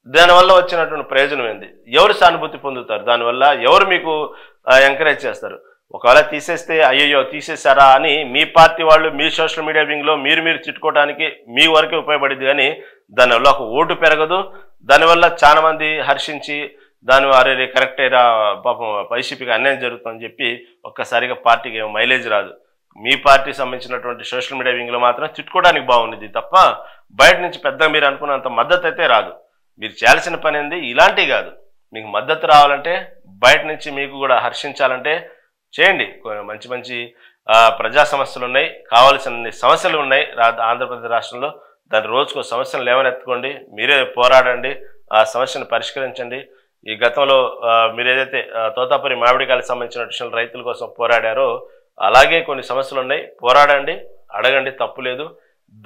A: దానివల్ల వచ్చినటువంటి ప్రయోజనం ఏంది ఎవరు సానుభూతి పొందుతారు దానివల్ల ఎవరు మీకు ఎంకరేజ్ చేస్తారు ఒకవేళ తీసేస్తే అయ్యో తీసేశారా అని మీ పార్టీ వాళ్ళు మీ సోషల్ మీడియా వింగ్లో మీరు తిట్టుకోవడానికి మీ వరకే ఉపయోగపడింది కానీ దానివల్ల ఒక ఓటు పెరగదు దానివల్ల చాలా మంది హర్షించి దాని అరే కరెక్టేరా పాపం వైసీపీకి అన్యాయం జరుగుతుందని చెప్పి ఒక్కసారిగా పార్టీకి మైలేజ్ రాదు మీ పార్టీ సంబంధించినటువంటి సోషల్ మీడియా వింగ్లో మాత్రం తిట్టుకోవడానికి బాగుండేది తప్ప బయట నుంచి పెద్దగా మీరు అనుకున్నంత మద్దతు అయితే రాదు మీరు చేయాల్సిన పని ఏంది ఇలాంటివి కాదు మీకు మద్దతు రావాలంటే బయట నుంచి మీకు కూడా హర్షించాలంటే చేయండి మంచి ప్రజా సమస్యలు ఉన్నాయి కావాల్సిన సమస్యలు ఉన్నాయి ఆంధ్రప్రదేశ్ రాష్ట్రంలో దాని రోజుకో సమస్యలు లేవనెత్తుకోండి మీరే పోరాడండి ఆ సమస్యను పరిష్కరించండి ఈ గతంలో మీరు ఏదైతే తోతాపురి మామిడికాయలకు సంబంధించిన రైతుల కోసం పోరాడారో అలాగే కొన్ని సమస్యలు ఉన్నాయి పోరాడండి అడగండి, తప్పు లేదు.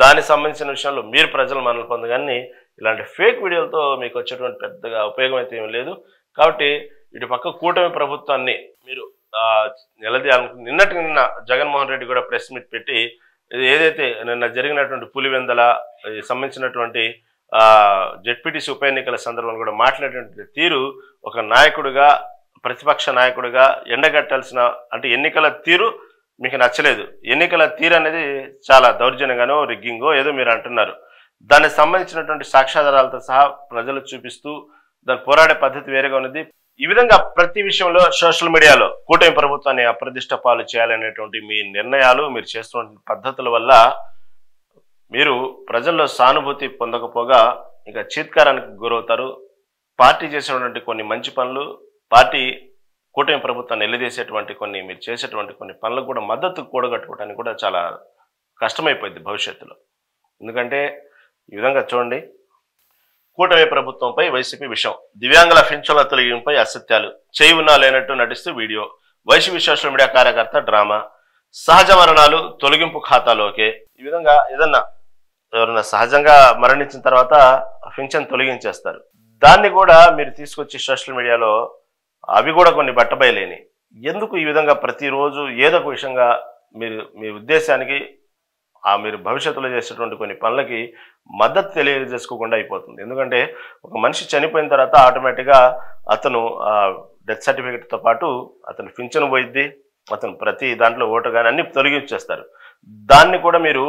A: దానికి సంబంధించిన విషయంలో మీరు ప్రజలు మనల్ని పొందగానే ఇలాంటి ఫేక్ వీడియోలతో మీకు వచ్చేటువంటి పెద్దగా ఉపయోగం అయితే ఏం లేదు. కాబట్టి ఇటు పక్క కూటమి ప్రభుత్వాన్ని మీరు నిన్నటికి నిన్న జగన్మోహన్ రెడ్డి కూడా ప్రెస్ మీట్ పెట్టి ఏదైతే నిన్న జరిగినటువంటి పులివెందల సంబంధించినటువంటి జెడ్పీటీసీ ఉప ఎన్నికల సందర్భంలో కూడా మాట్లాడినటువంటి తీరు ఒక నాయకుడిగా, ప్రతిపక్ష నాయకుడిగా ఎండగట్టాల్సిన, అంటే ఎన్నికల తీరు మీకు నచ్చలేదు, ఎన్నికల తీరు అనేది చాలా దౌర్జన్యంగానో రిగ్గింగో ఏదో మీరు అంటున్నారు. దానికి సంబంధించినటువంటి సాక్ష్యాధారాలతో సహా ప్రజలు చూపిస్తూ దాని పోరాడే పద్ధతి వేరేగా ఉన్నది. ఈ విధంగా ప్రతి విషయంలో సోషల్ మీడియాలో కూటమి ప్రభుత్వాన్ని అప్రదిష్ట పాలు చేయాలనేటువంటి మీ నిర్ణయాలు, మీరు చేస్తున్న పద్ధతుల వల్ల మీరు ప్రజల్లో సానుభూతి పొందకపోగా ఇంకా చీత్కారానికి గురవుతారు. పార్టీ చేసేటువంటి కొన్ని మంచి పనులు, పార్టీ కూటమి ప్రభుత్వాన్ని నిలదీసేటువంటి కొన్ని, మీరు చేసేటువంటి కొన్ని పనులకు కూడా మద్దతు కూడగట్టుకోవడానికి కూడా చాలా కష్టమైపోయింది భవిష్యత్తులో. ఎందుకంటే ఈ విధంగా చూడండి, కూటమి ప్రభుత్వంపై వైసీపీ విషయం, దివ్యాంగుల పింఛన్ల తొలగింపుపై అసత్యాలు, చేయి ఉన్నా లేనట్టు నటిస్తూ వీడియో, వైసీపీ సోషల్ మీడియా కార్యకర్త డ్రామా, సహజ మరణాలు తొలగింపు ఖాతాలోకే. ఈ విధంగా ఏదన్నా ఎవరైనా సహజంగా మరణించిన తర్వాత పింఛన్ తొలగించేస్తారు, దాన్ని కూడా మీరు తీసుకొచ్చి సోషల్ మీడియాలో అవి కూడా కొన్ని బట్టబయలేని. ఎందుకు ఈ విధంగా ప్రతిరోజు ఏదో ఒక విషయంగా మీరు మీ ఉద్దేశానికి మీరు భవిష్యత్తులో చేసేటువంటి కొన్ని పనులకి మద్దతు తెలియజేసుకోకుండా అయిపోతుంది. ఎందుకంటే ఒక మనిషి చనిపోయిన తర్వాత ఆటోమేటిక్గా అతను డెత్ సర్టిఫికేట్తో పాటు అతను పింఛను పోయిద్ది, అతను ప్రతి దాంట్లో ఓటు కానీ అన్ని తొలగించేస్తారు. దాన్ని కూడా మీరు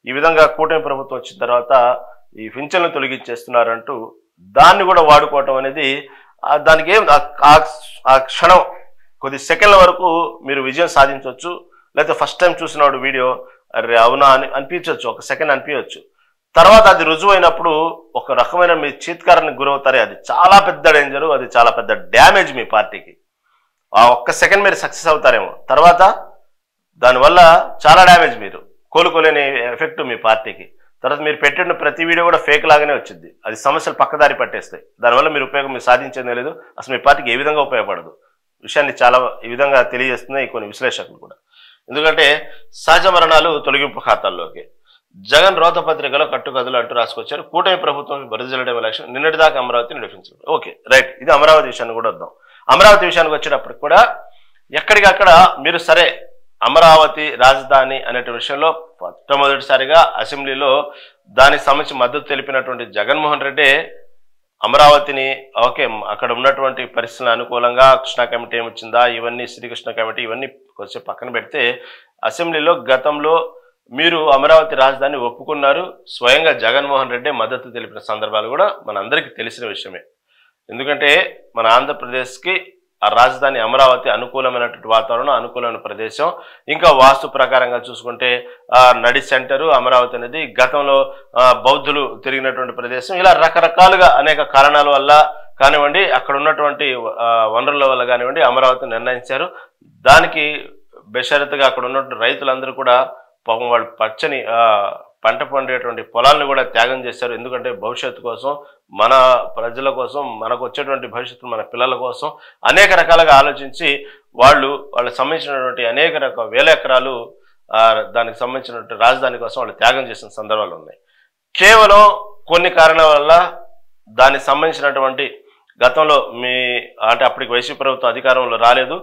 A: ఈ విధంగా కూటమి ప్రభుత్వం వచ్చిన తర్వాత ఈ పింఛన్లు తొలగించేస్తున్నారంటూ దాన్ని కూడా వాడుకోవటం అనేది, దానికి ఏం ఆ క్షణం కొద్ది సెకండ్ల వరకు మీరు విజయం సాధించవచ్చు. లేకపోతే ఫస్ట్ టైం చూసినాడు వీడియో అరే అవునా అని అనిపించవచ్చు, ఒక సెకండ్ అనిపించవచ్చు. తర్వాత అది రుజువు అయినప్పుడు ఒక రకమైన మీ చీత్కారానికి గురవుతారే, అది చాలా పెద్ద డేంజరు, అది చాలా పెద్ద డ్యామేజ్ మీ పార్టీకి. ఆ ఒక్క సెకండ్ మీరు సక్సెస్ అవుతారేమో, తర్వాత దానివల్ల చాలా డ్యామేజ్, మీరు కోలుకోలేని ఎఫెక్ట్ మీ పార్టీకి. తర్వాత మీరు పెట్టిన ప్రతి వీడియో కూడా ఫేక్ లాగానే వచ్చింది, అది సమస్యలు పక్కదారి పట్టేస్తాయి. దానివల్ల మీరు ఉపయోగం మీరు సాధించేదే లేదు, అసలు మీ పార్టీకి ఏ విధంగా ఉపయోగపడదు. విషయాన్ని చాలా ఈ విధంగా తెలియజేస్తున్నాయి కొన్ని విశ్లేషకులు కూడా. ఎందుకంటే సహజ మరణాలు తొలగింపు ఖాతాల్లోకి జగన్ రోతపత్రికలో కట్టుకథలు అంటూ రాసుకొచ్చారు. కూటమి ప్రభుత్వం బరిజల్లడం ఎలక్షన్, నిన్నటిదాకా అమరావతిని నడిపించారు. ఓకే రైట్, ఇది అమరావతి విషయాన్ని కూడా వద్దాం. అమరావతి విషయానికి వచ్చేటప్పటికి కూడా ఎక్కడికక్కడ మీరు సరే అమరావతి రాజధాని అనే విషయంలో మొట్టమొదటిసారిగా అసెంబ్లీలో దానికి సంబంధించి మద్దతు తెలిపినటువంటి జగన్మోహన్ రెడ్డి అమరావతిని ఓకే అక్కడ ఉన్నటువంటి పరిస్థితుల అనుకూలంగా కృష్ణా కమిటీ ఏమొచ్చిందా, ఇవన్నీ శ్రీకృష్ణ కమిటీ ఇవన్నీ కొంచెం పక్కన పెడితే అసెంబ్లీలో గతంలో మీరు అమరావతి రాజధాని ఒప్పుకున్నారు. స్వయంగా జగన్మోహన్ రెడ్డి మద్దతు తెలిపిన సందర్భాలు కూడా మనందరికీ తెలిసిన విషయమే. ఎందుకంటే మన ఆంధ్రప్రదేశ్కి ఆ రాజధాని అమరావతి అనుకూలమైనటువంటి వాతావరణం, అనుకూలమైన ప్రదేశం. ఇంకా వాస్తు ప్రకారంగా చూసుకుంటే నడి సెంటరు అమరావతి అనేది గతంలో బౌద్ధులు తిరిగినటువంటి ప్రదేశం. ఇలా రకరకాలుగా అనేక కారణాల వల్ల కానివ్వండి, అక్కడ ఉన్నటువంటి వనరుల వల్ల కానివ్వండి అమరావతిని నిర్ణయించారు. దానికి బెషరతుగా అక్కడ ఉన్నటువంటి రైతులందరూ కూడా పాపం వాళ్ళు పచ్చని పంట పండేటువంటి పొలాలను కూడా త్యాగం చేశారు. ఎందుకంటే భవిష్యత్తు కోసం, మన ప్రజల కోసం, మనకు వచ్చేటువంటి భవిష్యత్తు మన పిల్లల కోసం అనేక రకాలుగా ఆలోచించి వాళ్ళకి సంబంధించినటువంటి అనేక వేల ఎకరాలు దానికి సంబంధించినటువంటి రాజధాని కోసం వాళ్ళు త్యాగం చేసిన సందర్భాలు ఉన్నాయి. కేవలం కొన్ని కారణాల వల్ల దానికి సంబంధించినటువంటి గతంలో అంటే అప్పటికి వైసీపీ ప్రభుత్వం అధికారంలో రాలేదు,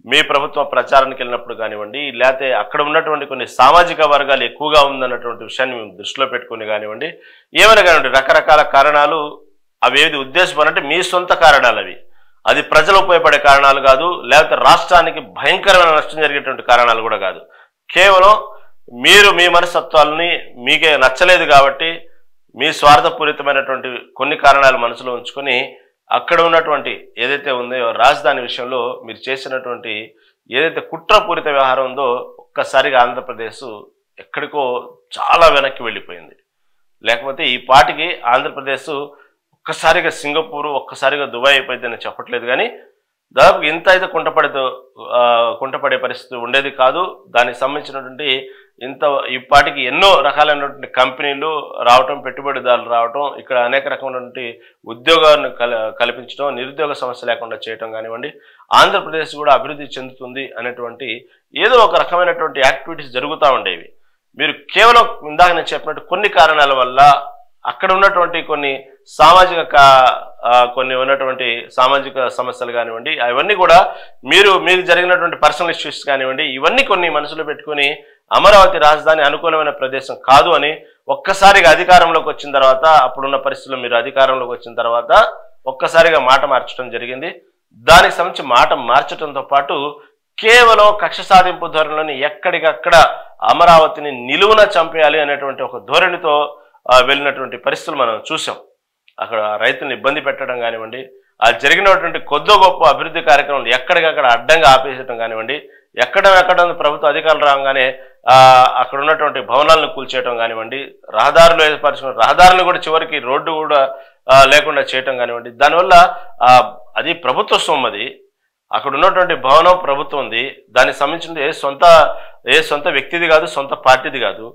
A: మీ ప్రభుత్వం ప్రచారానికి వెళ్ళినప్పుడు కానివ్వండి, లేకపోతే అక్కడ ఉన్నటువంటి కొన్ని సామాజిక వర్గాలు ఎక్కువగా ఉందన్నటువంటి విషయాన్ని మేము దృష్టిలో పెట్టుకుని కానివ్వండి, ఏమైనా కానివ్వండి రకరకాల కారణాలు, అవి ఏది ఉద్దేశం అంటే మీ సొంత కారణాలు, అది ప్రజలు ఉపయోగపడే కారణాలు కాదు, లేకపోతే రాష్ట్రానికి భయంకరమైన నష్టం జరిగేటువంటి కారణాలు కూడా కాదు. కేవలం మీరు మీ మనస్తత్వాలని మీకే నచ్చలేదు కాబట్టి మీ స్వార్థపూరితమైనటువంటి కొన్ని కారణాలు మనసులో ఉంచుకొని అక్కడ ఉన్నటువంటి ఏదైతే ఉందో రాజధాని విషయంలో మీరు చేసినటువంటి ఏదైతే కుట్రపూరిత వ్యవహారం ఉందో ఒక్కసారిగా ఆంధ్రప్రదేశ్ ఎక్కడికో చాలా వెనక్కి వెళ్ళిపోయింది. లేకపోతే ఈ పాటికి ఆంధ్రప్రదేశ్ ఒక్కసారిగా సింగపూర్, ఒక్కసారిగా దుబాయ్ అయిపోయిందని చెప్పట్లేదు, కానీ దాదాపు ఇంత అయితే కుంటపడే పరిస్థితి ఉండేది కాదు. దానికి సంబంధించినటువంటి ఈ పాటికి ఎన్నో రకాలైనటువంటి కంపెనీలు రావటం, పెట్టుబడిదారులు రావటం, ఇక్కడ అనేక రకమైనటువంటి ఉద్యోగాలను కల్పించడం, నిరుద్యోగ సమస్య లేకుండా చేయటం కానివ్వండి, ఆంధ్రప్రదేశ్ కూడా అభివృద్ధి చెందుతుంది అనేటువంటి ఏదో ఒక రకమైనటువంటి యాక్టివిటీస్ జరుగుతూ ఉండేవి. మీరు కేవలం ఇందాక నేను చెప్పినట్టు కొన్ని కారణాల వల్ల అక్కడ ఉన్నటువంటి కొన్ని కొన్ని ఉన్నటువంటి సామాజిక సమస్యలు కానివ్వండి, అవన్నీ కూడా మీకు జరిగినటువంటి పర్సనల్ ఇష్యూస్ కానివ్వండి, ఇవన్నీ కొన్ని మనసులో పెట్టుకుని అమరావతి రాజధాని అనుకూలమైన ప్రదేశం కాదు అని ఒక్కసారిగా అధికారంలోకి వచ్చిన తర్వాత, అప్పుడున్న పరిస్థితుల్లో మీరు అధికారంలోకి వచ్చిన తర్వాత ఒక్కసారిగా మాట మార్చడం జరిగింది. దానికి సంబంధించి మాట మార్చడంతో పాటు కేవలం కక్ష సాధింపు ధోరణిలోని ఎక్కడికక్కడ అమరావతిని నిలువున చంపేయాలి అనేటువంటి ఒక ధోరణితో వెళ్ళినటువంటి పరిస్థితులు మనం చూసాం. అక్కడ రైతులను ఇబ్బంది పెట్టడం కానివ్వండి, ఆ జరిగినటువంటి కొద్దో గొప్ప అభివృద్ధి కార్యక్రమాలు ఎక్కడికక్కడ అడ్డంగా ఆపేయడం కానివ్వండి, ఎక్కడ ప్రభుత్వ అధికారులు రాగానే అక్కడ ఉన్నటువంటి భవనాలను కూల్చేయడం కానివ్వండి, రహదారులు ఏర్పరచుకున్న రహదారులు కూడా చివరికి రోడ్డు కూడా లేకుండా చేయటం కానివ్వండి. దానివల్ల అది ప్రభుత్వ సొమ్మది, అక్కడ ఉన్నటువంటి భవనం ప్రభుత్వం ఉంది, దానికి సంబంధించింది ఏ సొంత వ్యక్తిది కాదు, సొంత పార్టీది కాదు.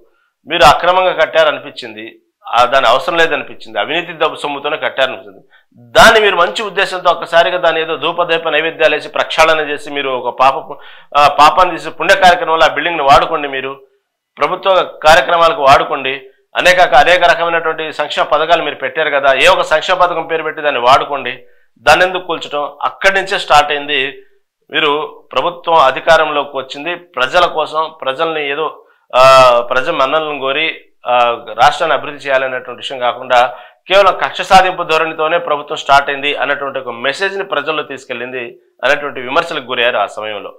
A: మీరు అక్రమంగా కట్టారనిపించింది, దాని అవసరం లేదనిపించింది, అవినీతి సొమ్ముతోనే కట్టారనిపించింది. దాన్ని మీరు మంచి ఉద్దేశంతో ఒక్కసారిగా దాని ఏదో ధూపదీప నైవేద్యాలు వేసి ప్రక్షాళన చేసి మీరు ఒక పాపాన్ని తీసి పుణ్య కార్యక్రమంలో ఆ బిల్డింగ్ని వాడుకోండి, మీరు ప్రభుత్వ కార్యక్రమాలకు వాడుకోండి. అనేక రకమైనటువంటి సంక్షేమ పథకాలు మీరు పెట్టారు కదా, ఏ ఒక సంక్షేమ పథకం పేరు పెట్టి దాన్ని వాడుకోండి. దాన్ని ఎందుకు కూల్చడం? అక్కడి నుంచే స్టార్ట్ అయింది. మీరు ప్రభుత్వం అధికారంలోకి వచ్చింది ప్రజల కోసం, ప్రజల్ని ఏదో ప్రజల మన్నలను కోరి రాష్ట్రాన్ని అభివృద్ధి చేయాలనేటువంటి విషయం కాకుండా కేవలం కక్ష సాధింపు ధోరణితోనే ప్రభుత్వం స్టార్ట్ అయింది అన్నటువంటి ఒక మెసేజ్ని ప్రజల్లో తీసుకెళ్ళింది అనేటువంటి విమర్శలకు గురయ్యారు ఆ సమయంలో.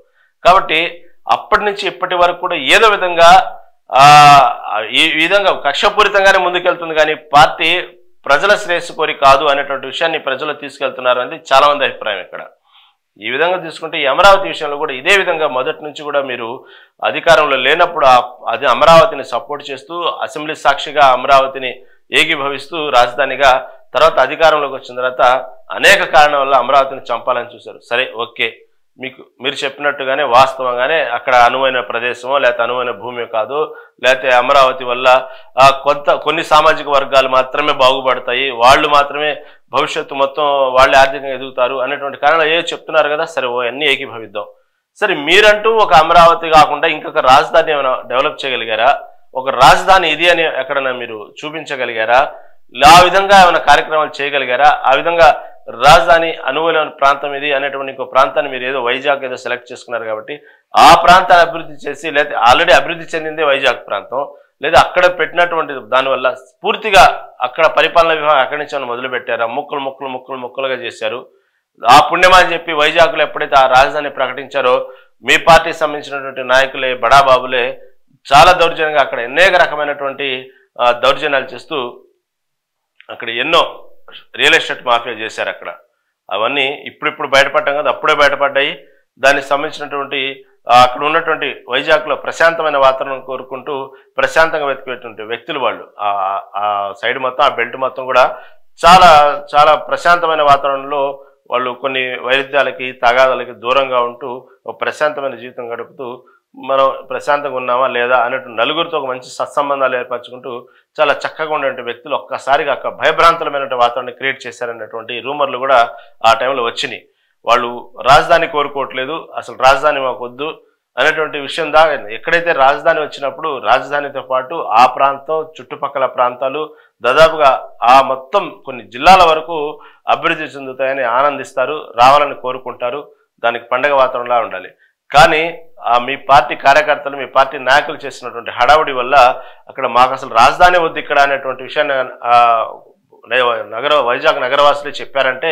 A: కాబట్టి అప్పటి నుంచి ఇప్పటి వరకు కూడా ఏదో విధంగా ఈ విధంగా కక్షపూరితంగానే ముందుకెళ్తుంది, కానీ పార్టీ ప్రజల శ్రేయస్సు కోరి కాదు అనేటువంటి విషయాన్ని ప్రజలు తీసుకెళ్తున్నారు అనేది చాలా మంది అభిప్రాయం. ఇక్కడ ఈ విధంగా తీసుకుంటే ఈ అమరావతి విషయంలో కూడా ఇదే విధంగా మొదటి నుంచి కూడా మీరు అధికారంలో లేనప్పుడు అది అమరావతిని సపోర్ట్ చేస్తూ అసెంబ్లీ సాక్షిగా అమరావతిని ఏకీభవిస్తూ రాజధానిగా, తర్వాత అధికారంలోకి వచ్చిన తర్వాత అనేక కారణాల వల్ల అమరావతిని చంపాలని చూశారు. సరే, ఓకే, మీరు చెప్పినట్టుగానే వాస్తవంగానే అక్కడ అనువైన ప్రదేశమో లేకపోతే అనువైన భూమి కాదు, లేకపోతే అమరావతి వల్ల కొన్ని సామాజిక వర్గాలు మాత్రమే బాగుపడతాయి, వాళ్ళు మాత్రమే భవిష్యత్తు మొత్తం వాళ్ళే ఆర్థికంగా ఎదుగుతారు అనేటువంటి కారణాలు ఏదో చెప్తున్నారు కదా. సరే, అన్నీ ఏకీభవిద్దాం. సరే, మీరంటూ ఒక అమరావతి కాకుండా ఇంకొక రాజధాని ఏమైనా డెవలప్ చేయగలిగారా? ఒక రాజధాని ఇది అని ఎక్కడైనా మీరు చూపించగలిగారా? ఆ విధంగా ఏమైనా కార్యక్రమాలు చేయగలిగారా? ఆ విధంగా రాజధాని అనువైన ప్రాంతం ఇది అనేటువంటి ఇంకో ప్రాంతాన్ని మీరు ఏదో వైజాగ్ ఏదో సెలెక్ట్ చేసుకున్నారు కాబట్టి ఆ ప్రాంతాన్ని అభివృద్ధి చేసి, లేదా ఆల్రెడీ అభివృద్ధి చెందిందే వైజాగ్ ప్రాంతం, లేదా అక్కడ పెట్టినటువంటి దానివల్ల పూర్తిగా అక్కడ పరిపాలన విభాగం అక్కడి నుంచి ఏమైనా మొదలు పెట్టారా? ముక్కలుగా చేశారు. ఆ పుణ్యమని చెప్పి వైజాగ్లో ఎప్పుడైతే ఆ రాజధాని ప్రకటించారో మీ పార్టీకి సంబంధించినటువంటి నాయకులే, బడాబాబులే చాలా దౌర్జన్యంగా అక్కడ అనేక రకమైనటువంటి దౌర్జన్యాలు చేస్తూ అక్కడ ఎన్నో రియల్ ఎస్టేట్ మాఫియా చేశారు. అవన్నీ ఇప్పుడు బయటపడ్డాం కదా, అప్పుడే బయటపడ్డాయి. దానికి సంబంధించినటువంటి అక్కడ ఉన్నటువంటి వైజాగ్లో ప్రశాంతమైన వాతావరణం కోరుకుంటూ ప్రశాంతంగా వెతికేటువంటి వ్యక్తులు వాళ్ళు. ఆ సైడ్ మొత్తం, ఆ బెల్ట్ మొత్తం కూడా చాలా చాలా ప్రశాంతమైన వాతావరణంలో వాళ్ళు కొన్ని వైరుధ్యాలకి, తగాదాలకి దూరంగా ఉంటూ ఒక ప్రశాంతమైన జీవితం గడుపుతూ మనం ప్రశాంతంగా ఉన్నామా లేదా అన్నట్టు నలుగురితో ఒక మంచి సత్సంబంధాలు ఏర్పరచుకుంటూ చాలా చక్కగా ఉండే వ్యక్తులు ఒక్కసారిగా అక్కడ భయభ్రాంతులమైనటువంటి వాతావరణాన్ని క్రియేట్ చేశారనేటువంటి రూమర్లు కూడా ఆ టైంలో వచ్చినాయి. వాళ్ళు రాజధాని కోరుకోవట్లేదు, అసలు రాజధాని మాకు వద్దు అనేటువంటి విషయం దాకా ఎక్కడైతే రాజధాని వచ్చినప్పుడు రాజధానితో పాటు ఆ ప్రాంతం, చుట్టుపక్కల ప్రాంతాలు దాదాపుగా ఆ మొత్తం కొన్ని జిల్లాల వరకు అభివృద్ధి చెందుతాయని ఆనందిస్తారు, రావాలని కోరుకుంటారు. దానికి పండగ వాతావరణంలా ఉండాలి. కానీ మీ పార్టీ కార్యకర్తలు, మీ పార్టీ నాయకులు చేసినటువంటి హడావుడి వల్ల అక్కడ మాకు అసలు రాజధాని వద్దు ఇక్కడ అనేటువంటి విషయాన్ని వైజాగ్ నగరవాసులే చెప్పారంటే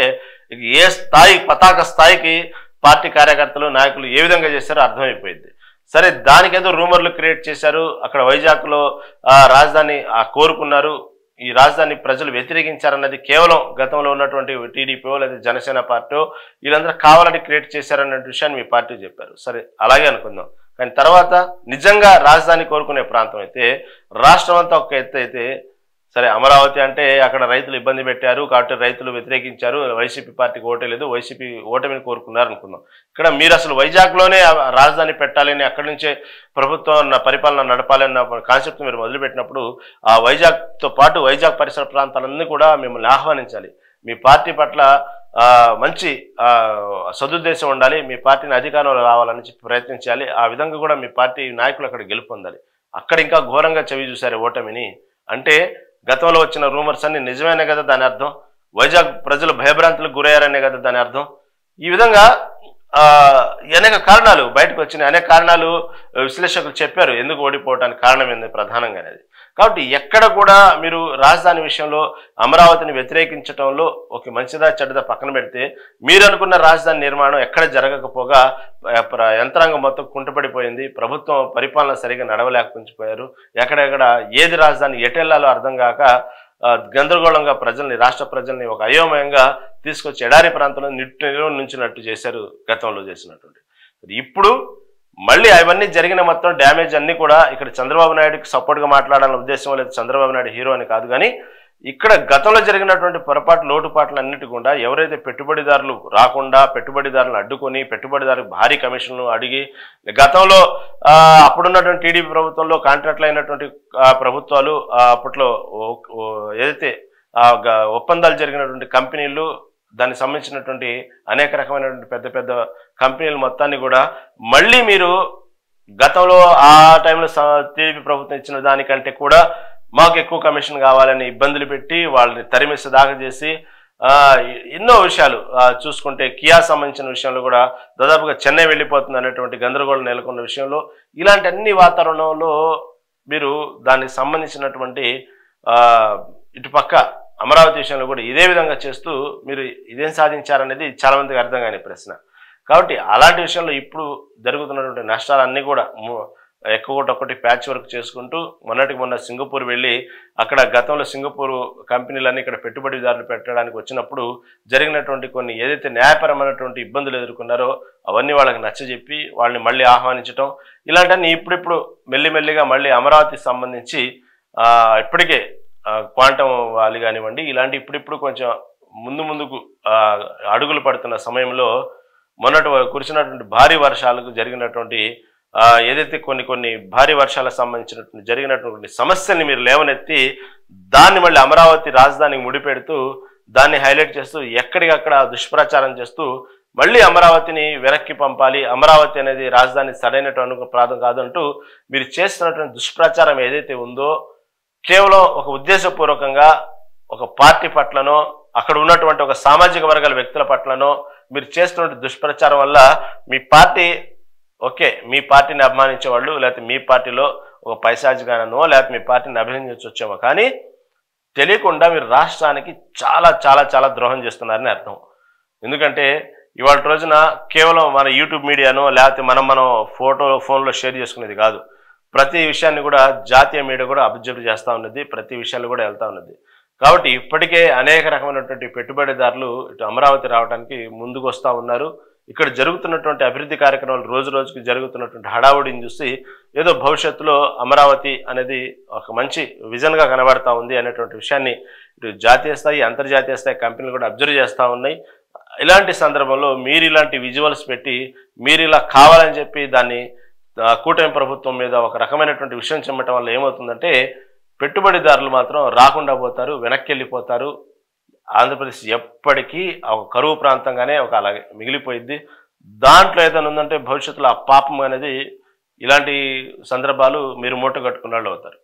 A: ఏ స్థాయి, పతాక స్థాయికి పార్టీ కార్యకర్తలు, నాయకులు ఏ విధంగా చేశారో అర్థమైపోయింది. సరే, దానికి ఏదో రూమర్లు క్రియేట్ చేశారు. అక్కడ వైజాగ్లో రాజధాని కోరుకున్నారు, ఈ రాజధాని ప్రజలు వ్యతిరేకించారన్నది కేవలం గతంలో ఉన్నటువంటి టీడీపీఓ లేదా జనసేన పార్టీ వీళ్ళందరూ కావాలని క్రియేట్ చేశారన్న విషయాన్ని మీ పార్టీ చెప్పారు. సరే, అలాగే అనుకుందాం. కానీ తర్వాత నిజంగా రాజధాని కోరుకునే ప్రాంతం అయితే రాష్ట్రం అంతా ఒక ఎత్తు అయితే, సరే అమరావతి అంటే అక్కడ రైతులు ఇబ్బంది పెట్టారు కాబట్టి రైతులు వ్యతిరేకించారు, వైసీపీ పార్టీకి ఓటేలేదు, వైసీపీ ఓటమిని కోరుకున్నారు అనుకుందాం. ఇక్కడ మీరు అసలు వైజాగ్లోనే రాజధాని పెట్టాలని, అక్కడి నుంచే ప్రభుత్వం పరిపాలన నడపాలన్న కాన్సెప్ట్ మీరు మొదలుపెట్టినప్పుడు ఆ వైజాగ్తో పాటు వైజాగ్ పరిసర ప్రాంతాలన్నీ కూడా మిమ్మల్ని ఆహ్వానించాలి. మీ పార్టీ పట్ల మంచి సదుద్దేశం ఉండాలి, మీ పార్టీని అధికారంలో రావాలని చెప్పి ప్రయత్నించాలి. ఆ విధంగా కూడా మీ పార్టీ నాయకులు అక్కడ గెలుపొందాలి. అక్కడ ఇంకా ఘోరంగా చవి చూశారు ఓటమిని. అంటే గతంలో వచ్చిన రూమర్స్ అన్ని నిజమేనే కదా దాని అర్థం, వైజాగ్ ప్రజలు భయభ్రాంతులకు గురయ్యారనే కదా దాని అర్థం. ఈ విధంగా అనేక కారణాలు బయటకు వచ్చినాయి, అనేక కారణాలు విశ్లేషకులు చెప్పారు ఎందుకు ఓడిపోవడానికి కారణం ఏంది ప్రధానంగా అనేది. కాబట్టి ఎక్కడ కూడా మీరు రాజధాని విషయంలో అమరావతిని వ్యతిరేకించడంలో ఒక మంచిదా చెడ్డదా పక్కన పెడితే, మీరు అనుకున్న రాజధాని నిర్మాణం ఎక్కడ జరగకపోగా యంత్రాంగం మొత్తం కుంటుపడిపోయింది, ప్రభుత్వం పరిపాలన సరిగా నడవలేకపోయారు, ఎక్కడెక్కడ ఏది రాజధాని ఎటెళ్లాలో అర్థం కాక గందరగోళంగా ప్రజల్ని, రాష్ట్ర ప్రజల్ని ఒక అయోమయంగా తీసుకొచ్చి ఎడారి ప్రాంతంలో నుంచినట్టు చేశారు గతంలో చేసినటువంటి. ఇప్పుడు మళ్ళీ అవన్నీ జరిగిన మొత్తం డ్యామేజ్ అన్ని కూడా ఇక్కడ చంద్రబాబు నాయుడుకి సపోర్ట్గా మాట్లాడాలనే ఉద్దేశం లేదు, చంద్రబాబు నాయుడు హీరో అని కాదు, కానీ ఇక్కడ గతంలో జరిగినటువంటి పొరపాటు లోటుపాట్లు అన్నిటి కూడా ఎవరైతే పెట్టుబడిదారులు రాకుండా పెట్టుబడిదారులను అడ్డుకొని పెట్టుబడిదారులకు భారీ కమిషన్లు అడిగి, గతంలో అప్పుడున్నటువంటి టీడీపీ ప్రభుత్వంలో కాంట్రాక్ట్లు అయినటువంటి ప్రభుత్వాలు అప్పట్లో ఏదైతే ఒప్పందాలు జరిగినటువంటి కంపెనీలు, దానికి సంబంధించినటువంటి అనేక రకమైనటువంటి పెద్ద పెద్ద కంపెనీలు మొత్తాన్ని కూడా మళ్ళీ మీరు గతంలో ఆ టైంలో టీడీపీ ప్రభుత్వం ఇచ్చిన దానికంటే కూడా మాకు ఎక్కువ కమిషన్ కావాలని ఇబ్బందులు పెట్టి వాళ్ళని తరిమేసి దాకా చేసి ఎన్నో విషయాలు చూసుకుంటే కియా సంబంధించిన విషయంలో కూడా దాదాపుగా చెన్నై వెళ్ళిపోతుంది అనేటువంటి గందరగోళం నెలకొన్న విషయంలో, ఇలాంటి అన్ని వాతావరణంలో మీరు దానికి సంబంధించినటువంటి ఇటుపక్క అమరావతి విషయంలో కూడా ఇదే విధంగా చేస్తూ మీరు ఇదేం సాధించారనేది చాలా మందికి అర్థం కాని ప్రశ్న. కాబట్టి అలాంటి విషయంలో ఇప్పుడు జరుగుతున్నటువంటి నష్టాలన్నీ కూడా ఒక్కొక్కటి ప్యాచ్ వర్క్ చేసుకుంటూ మొన్నటికి మొన్న సింగపూర్ వెళ్ళి అక్కడ గతంలో సింగపూర్ కంపెనీలన్నీ ఇక్కడ పెట్టుబడిదారులు పెట్టడానికి వచ్చినప్పుడు జరిగినటువంటి కొన్ని ఏదైతే న్యాయపరమైనటువంటి ఇబ్బందులు ఎదుర్కొన్నారో అవన్నీ వాళ్ళకి నచ్చజెప్పి వాళ్ళని మళ్ళీ ఆహ్వానించడం, ఇలాంటివన్నీ ఇప్పుడిప్పుడు మెల్లిమెల్లిగా మళ్ళీ అమరావతికి సంబంధించి ఇప్పటికే క్వాంటమ్ వ్యాలీ కానివ్వండి, ఇలాంటి ఇప్పుడిప్పుడు కొంచెం ముందుకు అడుగులు పడుతున్న సమయంలో మొన్నటి కురిసినటువంటి భారీ వర్షాలకు జరిగినటువంటి ఏదైతే కొన్ని భారీ వర్షాలకు సంబంధించినటువంటి జరిగినటువంటి సమస్యల్ని మీరు లేవనెత్తి దాన్ని మళ్ళీ అమరావతి రాజధానికి ముడిపెడుతూ దాన్ని హైలైట్ చేస్తూ ఎక్కడికక్కడ దుష్ప్రచారం చేస్తూ మళ్ళీ అమరావతిని వెనక్కి పంపాలి, అమరావతి అనేది రాజధాని సరైనటువంటి ప్రాంతం కాదంటూ మీరు చేస్తున్నటువంటి దుష్ప్రచారం ఏదైతే ఉందో కేవలం ఒక ఉద్దేశపూర్వకంగా ఒక పార్టీ పట్లనో అక్కడ ఉన్నటువంటి ఒక సామాజిక వర్గాల వ్యక్తుల పట్లనో మీరు చేస్తున్నటువంటి దుష్ప్రచారం వల్ల మీ పార్టీ మీ పార్టీని అభిమానించే వాళ్ళు లేకపోతే మీ పార్టీలో ఒక పైశాచిగానో లేకపోతే మీ పార్టీని అభినందించవచ్చేమో, కానీ తెలియకుండా మీరు రాష్ట్రానికి చాలా చాలా చాలా ద్రోహం చేస్తున్నారని అర్థం. ఎందుకంటే ఇవాళ రోజున కేవలం మన యూట్యూబ్ మీడియానో లేకపోతే మనం ఫోన్లో షేర్ చేసుకునేది కాదు, ప్రతి విషయాన్ని కూడా జాతీయ మీడియా కూడా అబ్జర్వ్ చేస్తూ ఉన్నది, ప్రతి విషయాలు కూడా వెళ్తూ ఉన్నది. కాబట్టి ఇప్పటికే అనేక రకమైనటువంటి పెట్టుబడిదారులు ఇటు అమరావతి రావడానికి ముందుకు వస్తూ ఉన్నారు. ఇక్కడ జరుగుతున్నటువంటి అభివృద్ధి కార్యక్రమాలు రోజు రోజుకి జరుగుతున్నటువంటి హడావుడిని చూసి ఏదో భవిష్యత్తులో అమరావతి అనేది ఒక మంచి విజన్గా కనబడతా ఉంది అనేటువంటి విషయాన్ని ఇటు జాతీయ స్థాయి అంతర్జాతీయ స్థాయి కంపెనీలు కూడా అబ్జర్వ్ చేస్తూ ఉన్నాయి. ఇలాంటి సందర్భంలో మీరు ఇలాంటి విజువల్స్ పెట్టి మీరు ఇలా కావాలని చెప్పి దాన్ని కూటమి ప్రభుత్వం మీద ఒక రకమైనటువంటి విషయం చెమ్మటం వల్ల ఏమవుతుందంటే పెట్టుబడిదారులు మాత్రం రాకుండా పోతారు, వెనక్కి వెళ్ళిపోతారు. ఆంధ్రప్రదేశ్ ఎప్పటికీ ఒక కరువు ప్రాంతంగానే ఒక అలాగే మిగిలిపోయింది. దాంట్లో ఏదైనా ఉందంటే భవిష్యత్తులో ఆ పాపం అనేది ఇలాంటి సందర్భాలు మీరు మూట కట్టుకున్న వాళ్ళు అవుతారు.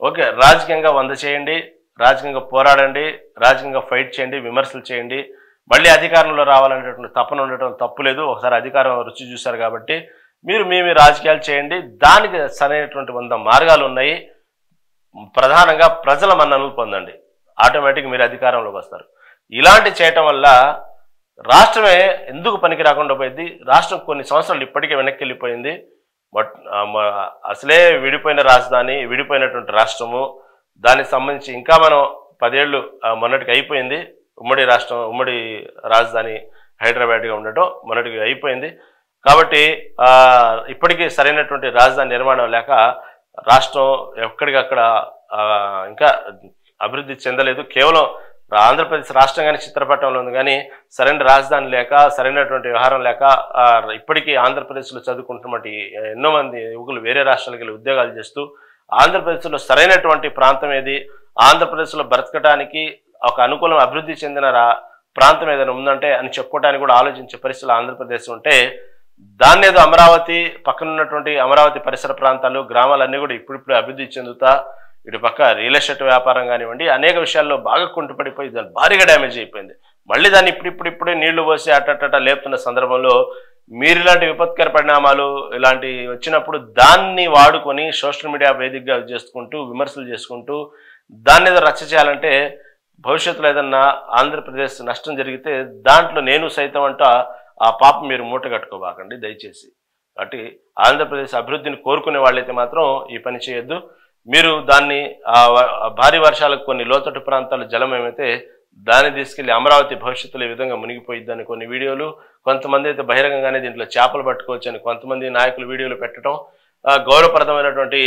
A: ఓకే, రాజకీయంగా 100 చేయండి, రాజకీయంగా పోరాడండి, రాజకీయంగా ఫైట్ చేయండి, విమర్శలు చేయండి, మళ్ళీ అధికారంలో రావాలనేటువంటి తపన ఉండటం తప్పు లేదు. ఒకసారి అధికారం రుచి చూశారు కాబట్టి మీరు మీ రాజకీయాలు చేయండి. దానికి సరైనటువంటి 100 మార్గాలు ఉన్నాయి. ప్రధానంగా ప్రజల మన్ననలు పొందండి, ఆటోమేటిక్ మీరు అధికారంలోకి వస్తారు. ఇలాంటి చేయటం వల్ల రాష్ట్రమే ఎందుకు పనికి రాకుండా పోయింది. రాష్ట్రం కొన్ని సంవత్సరాలు ఇప్పటికే వెనక్కి వెళ్ళిపోయింది. బట్ అసలే విడిపోయిన రాజధాని, విడిపోయినటువంటి రాష్ట్రము, దానికి సంబంధించి ఇంకా మనం 10 ఏళ్ళు మొన్నటికి అయిపోయింది. ఉమ్మడి రాష్ట్రం, ఉమ్మడి రాజధాని హైదరాబాద్గా ఉండటం మొన్నటికి అయిపోయింది. కాబట్టి ఇప్పటికీ సరైనటువంటి రాజధాని నిర్మాణం లేక రాష్ట్రం ఎక్కడికక్కడ ఇంకా అభివృద్ధి చెందలేదు. కేవలం ఆంధ్రప్రదేశ్ రాష్ట్రంగానే చిత్రపటంలో ఉంది, కానీ సరైన రాజధాని లేక సరైనటువంటి వ్యవహారం లేక ఇప్పటికీ ఆంధ్రప్రదేశ్లో చదువుకుంటున్నటువంటి ఎన్నో మంది యువకులు వేరే రాష్ట్రాలకు వెళ్ళి ఉద్యోగాలు చేస్తూ ఆంధ్రప్రదేశ్లో సరైనటువంటి ప్రాంతం ఏది, ఆంధ్రప్రదేశ్లో బ్రతకడానికి ఒక అనుకూలం అభివృద్ధి చెందిన ప్రాంతం ఏదైనా ఉందంటే అని చెప్పుకోవడానికి కూడా ఆలోచించే పరిస్థితులు ఆంధ్రప్రదేశ్ ఉంటే దాన్ని ఏదో అమరావతి పక్కన ఉన్నటువంటి అమరావతి పరిసర ప్రాంతాలు గ్రామాలన్నీ కూడా ఇప్పుడిప్పుడు అభివృద్ధి చెందుతా ఇటు పక్క రియల్ ఎస్టేట్ వ్యాపారం కానివ్వండి అనేక విషయాల్లో బాగా కుంటుపడిపోయి దాన్ని భారీగా డ్యామేజ్ అయిపోయింది. మళ్ళీ దాన్ని ఇప్పుడిప్పుడే నీళ్లు పోసి అట్టట లేపుతున్న సందర్భంలో మీరు ఇలాంటి విపత్కర పరిణామాలు ఇలాంటి వచ్చినప్పుడు దాన్ని వాడుకొని సోషల్ మీడియా వేదికగా చేసుకుంటూ విమర్శలు చేసుకుంటూ దాన్ని ఏదో రచ్చ చేయాలంటే భవిష్యత్తులో ఏదన్నా ఆంధ్రప్రదేశ్ నష్టం జరిగితే దాంట్లో నేను సైతం అంట ఆ పాపం మీరు మూట కట్టుకోబాకండి దయచేసి. కాబట్టి ఆంధ్రప్రదేశ్ అభివృద్ధిని కోరుకునే వాళ్ళైతే మాత్రం ఈ పని చేయొద్దు. మీరు దాన్ని భారీ వర్షాలకు కొన్ని లోతట్టు ప్రాంతాల జలం ఏమైతే దాన్ని తీసుకెళ్లి అమరావతి భవిష్యత్తులో ఈ విధంగా మునిగిపోయిద్దని కొన్ని వీడియోలు, కొంతమంది అయితే బహిరంగంగానే దీంట్లో చేపలు పట్టుకోవచ్చు అని కొంతమంది నాయకులు వీడియోలు పెట్టడం, గౌరవప్రదమైనటువంటి